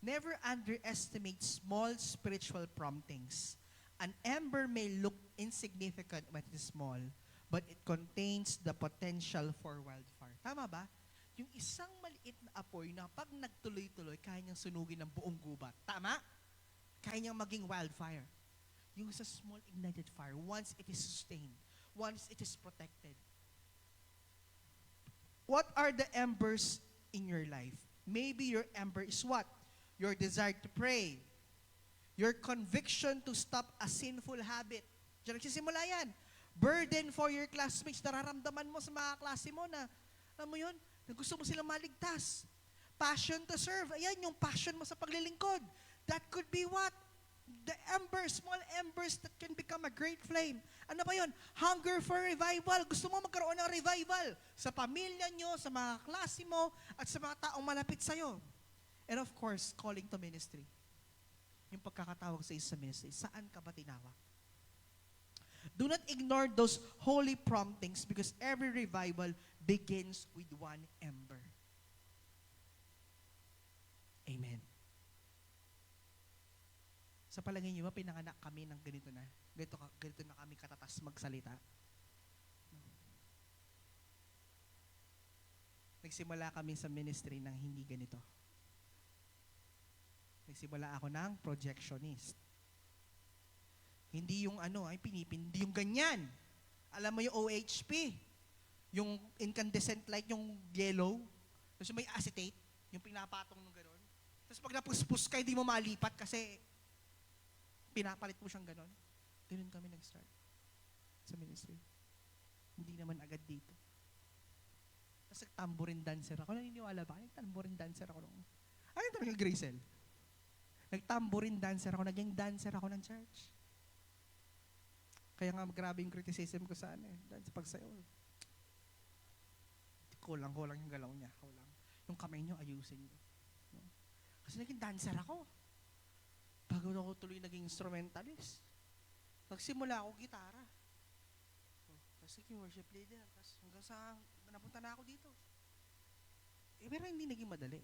Never underestimate small spiritual promptings. An ember may look insignificant when it is small, but it contains the potential for wildfire. Tama ba? Yung isang maliit na apoy na pag nagtuloy-tuloy, kaya niyang sunugin ng buong gubat. Tama? Kaya niyang maging wildfire. Yung sa small ignited fire, once it is sustained, once it is protected. What are the embers in your life? Maybe your ember is what? Your desire to pray. Your conviction to stop a sinful habit. Diyan nagsisimula yan. Burden for your classmates. Nararamdaman mo sa mga klase mo na, alam mo yun, na gusto mo silang maligtas. Passion to serve. Ayan, yung passion mo sa paglilingkod. That could be what? The embers, small embers that can become a great flame. Ano ba yun? Hunger for revival. Gusto mo magkaroon ng revival sa pamilya nyo, sa mga klase mo, at sa mga taong malapit sa'yo. And of course, calling to ministry. Yung pagkakatawag sa isa ministry. Saan ka ba tinawag? Do not ignore those holy promptings because every revival begins with one ember. Amen. Sa palagay niyo ba, pinanganak kami ng ganito na? Ganito na kami katatas magsalita? Nagsimula kami sa ministry ng hindi ganito. Nagsimula ako ng projectionist. Hindi yung ano, ay pinipindi yung ganyan. Alam mo yung OHP, yung incandescent light, yung yellow, tapos may acetate, yung pinapatong ng gano'n. Tapos pag napuspus ka, hindi mo malipat kasi pinapalit mo siyang gano'n. Ganun kami nag-start sa ministry. Hindi naman agad dito. Tapos nag-tambourine dancer ako. Naniniwala ba? Nag-tambourine dancer ako nung... Ano yung talagang Gracel? Nag-tambourine dancer ako. Naging dancer ako ng church. Kaya nga grabe yung criticism ko sa dance pagsayaw. Kulang-kulang yung galaw niya. Kulang. Yung kamay niyo, ayusin niyo. No? Kasi naging dancer ako. Bago ako tuloy naging instrumentalist. Nagsimula ako gitara. Tapos naging worship leader. Tapos hanggang sa napunta na ako dito. Pero hindi naging madali.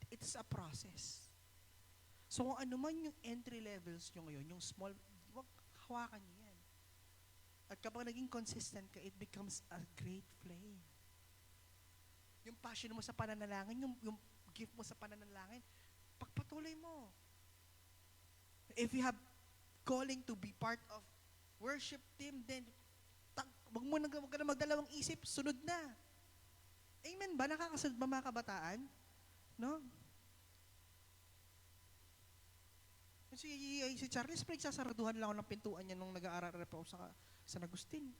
It's a process. So kung ano man yung entry levels nyo ngayon, yung small, wag hawakan nyo yan. At kapag naging consistent ka, it becomes a great flame. Yung passion mo sa pananalangin, yung gift mo sa pananalangin, pagpatuloy mo. If you have calling to be part of worship team, then wag ka na magdalawang isip, sunod na. Amen ba? Nakakasunod ba mga kabataan? No? Si Charles, sasaraduhan lang ako ng pintuan niya nung nag-aaral pa ako sa San Agustin.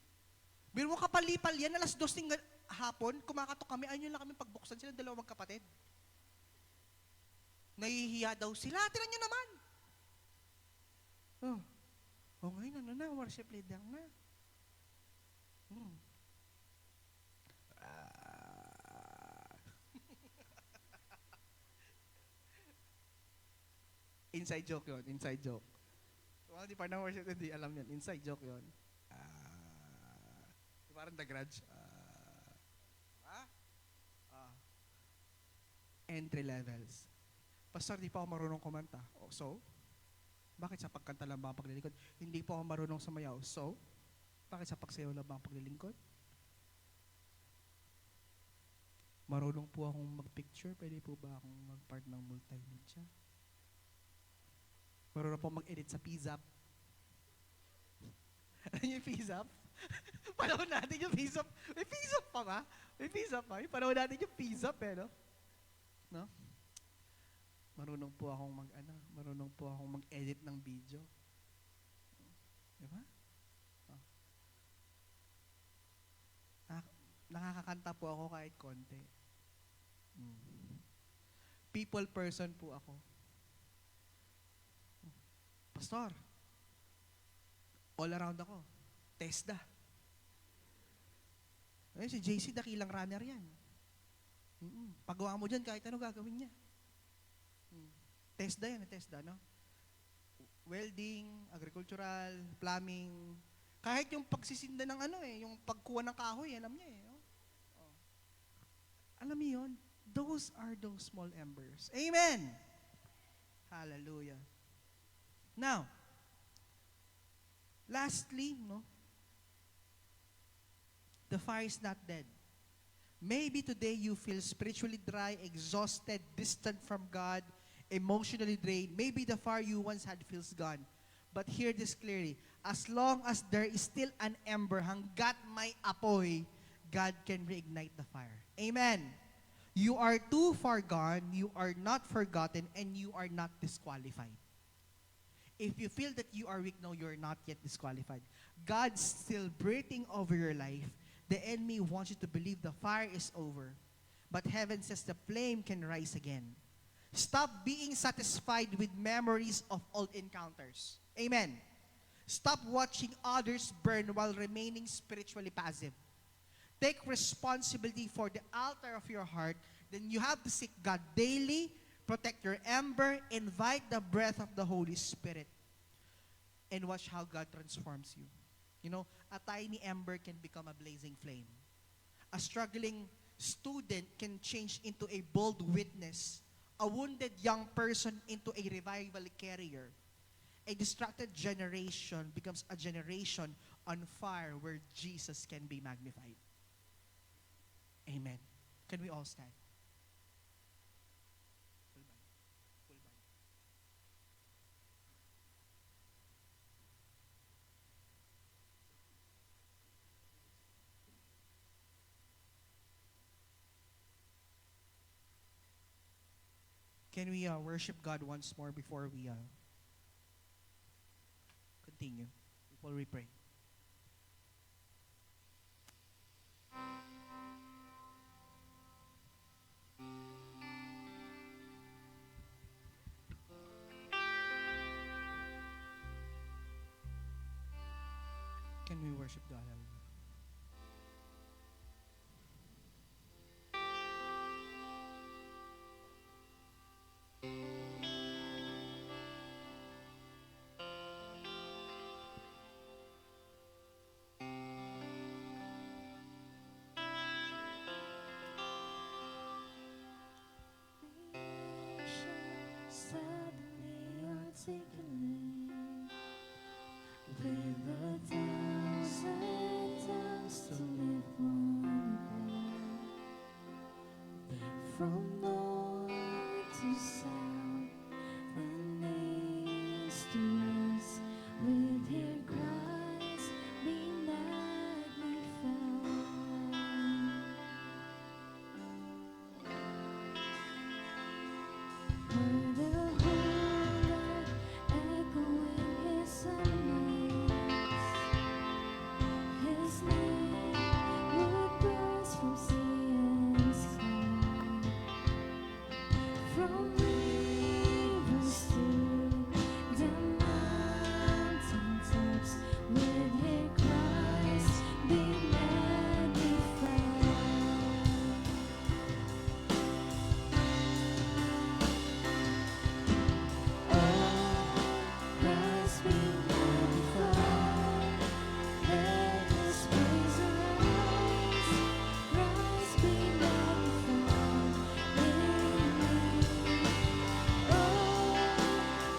Biro mo kapalipal yan, alas 2 ng hapon, kumakatok kami, ayun lang kami pagbuksan sila, dalawang magkapatid. Nahihiya daw sila, tinan nyo naman. Ngayon, ano na, worship leader na. Inside joke yun, inside joke. Well, di pa ng worship, hindi alam yan. Inside joke yun. Parang The Grudge. Entry levels. Pastor, di pa ako marunong kumanta. So? Bakit sa pagkanta lang ba ang paglilingkod? Hindi po ako marunong sumayaw. So? Bakit sa pagsayaw lang ba ang paglilingkod? Marunong po akong mag-picture. Pwede po ba akong mag-part ng multimedia? Marunong po mag-edit sa PZAP. Ano yung PZAP? Panahon natin yung PZAP. May PZAP pa ba? May PZAP pa. Panahon natin yung PZAP no? Marunong po akong mag-edit ng video. Diba? Nakakakanta po ako kahit konti. People person po ako. Pastor, all around ako. TESDA. Si JC, dakilang runner yan. Pagawa mo dyan, kahit ano gagawin niya. TESDA yan, TESDA, no? Welding, agricultural, plumbing, kahit yung pagsisinda ng yung pagkuha ng kahoy, alam niya eh. Oh. Alam mo yun? Those are those small embers. Amen! Hallelujah. Now, lastly, no? The fire is not dead. Maybe today you feel spiritually dry, exhausted, distant from God, emotionally drained. Maybe the fire you once had feels gone. But hear this clearly. As long as there is still an ember, hanggat may apoy, God can reignite the fire. Amen. You are too far gone, you are not forgotten, and you are not disqualified. If you feel that you are weak, no, you are not yet disqualified. God's still breathing over your life. The enemy wants you to believe the fire is over. But heaven says the flame can rise again. Stop being satisfied with memories of old encounters. Amen. Stop watching others burn while remaining spiritually passive. Take responsibility for the altar of your heart. Then you have to seek God daily, protect your ember, invite the breath of the Holy Spirit, and watch how God transforms you. You know, a tiny ember can become a blazing flame. A struggling student can change into a bold witness. A wounded young person into a revival carrier. A distracted generation becomes a generation on fire where Jesus can be magnified. Amen. Can we all stand? Full band. Full band. Can we worship God once more before we continue? Before we pray. Can we worship God? Hallelujah. Suddenly articulate with 1,000 tongues to lift one prayer. From north to south and east to west, with your cries be magnified. For the whole earth echoing His summons, His name would burst from sea and sky. From rivers to the mountain tops, with His cries be magnified. Christ be magnified. Let His praise arise. Christ be magnified in me. Oh,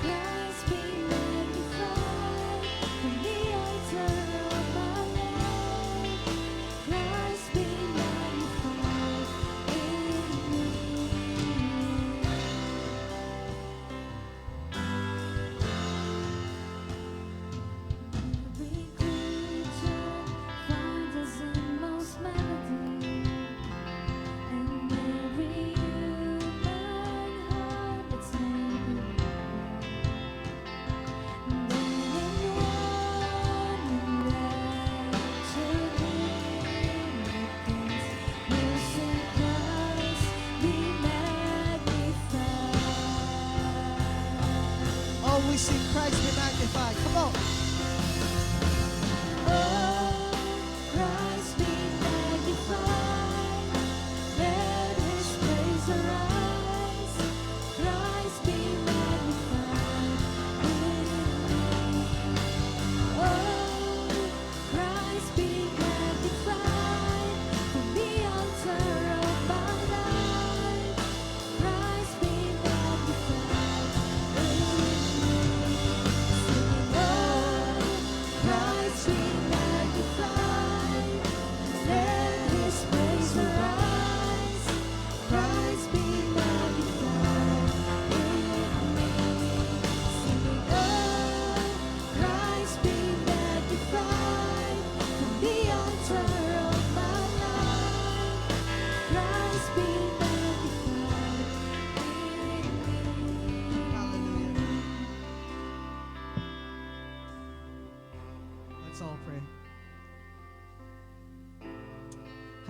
Christ be magnified from the altar of my life. Christ be magnified in me. Every creature finds its inmost melody, and every human heart its neighbor. Then in one wretched miracles, we'll sing Christ be magnified. Oh, we sing Christ be magnified. Come on. Oh, Christ be magnified. Let His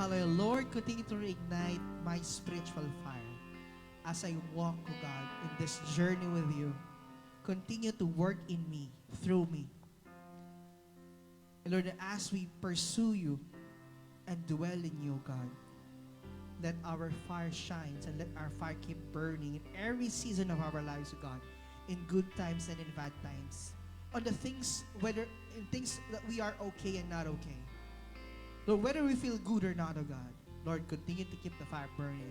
Hallelujah. Lord, continue to reignite my spiritual fire as I walk, oh God, in this journey with you. Continue to work in me, through me. And Lord, as we pursue you and dwell in you, God, let our fire shines and let our fire keep burning in every season of our lives, oh God, in good times and in bad times. On the things, whether in things that we are okay and not okay. Lord, whether we feel good or not, oh God, Lord, continue to keep the fire burning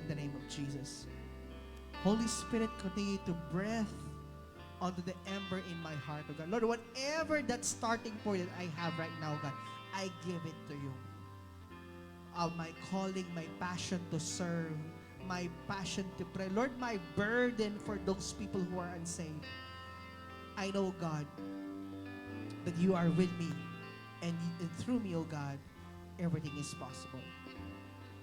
in the name of Jesus. Holy Spirit, continue to breathe onto the ember in my heart, oh God. Lord, whatever that starting point that I have right now, God, I give it to you. My calling, my passion to serve, my passion to pray. Lord, my burden for those people who are unsaved. I know, God, that you are with me. And through me, oh God, everything is possible.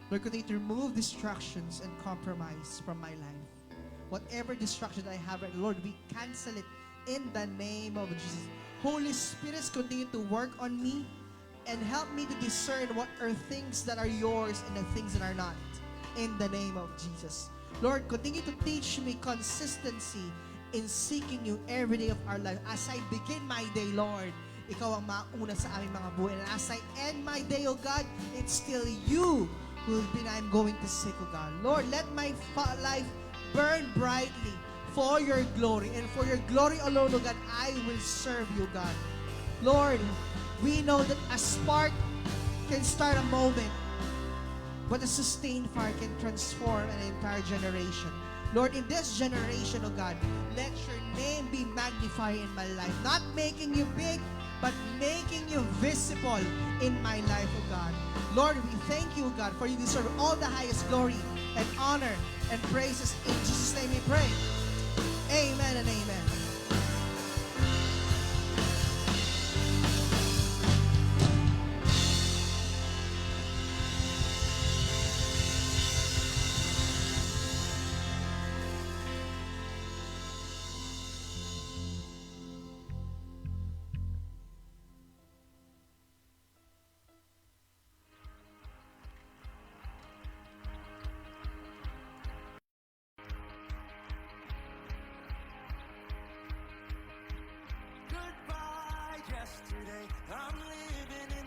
Lord, continue to remove distractions and compromise from my life. Whatever distraction I have, Lord, we cancel it in the name of Jesus. Holy Spirit, continue to work on me and help me to discern what are things that are yours and the things that are not. In the name of Jesus. Lord, continue to teach me consistency in seeking you every day of our life. As I begin my day, Lord, ikaw ang mauna sa aming mga buhay. And as I end my day, oh God, it's still you who I'm going to seek, oh God. Lord, let my life burn brightly for your glory. And for your glory alone, oh God, I will serve you, God. Lord, we know that a spark can start a moment, but a sustained fire can transform an entire generation. Lord, in this generation, oh God, let your name be magnified in my life. Not making you big, but making you visible in my life, oh God. Lord, we thank you, God, for you deserve all the highest glory and honor and praises. In Jesus' name we pray. Amen and amen. Goodbye, yesterday. I'm living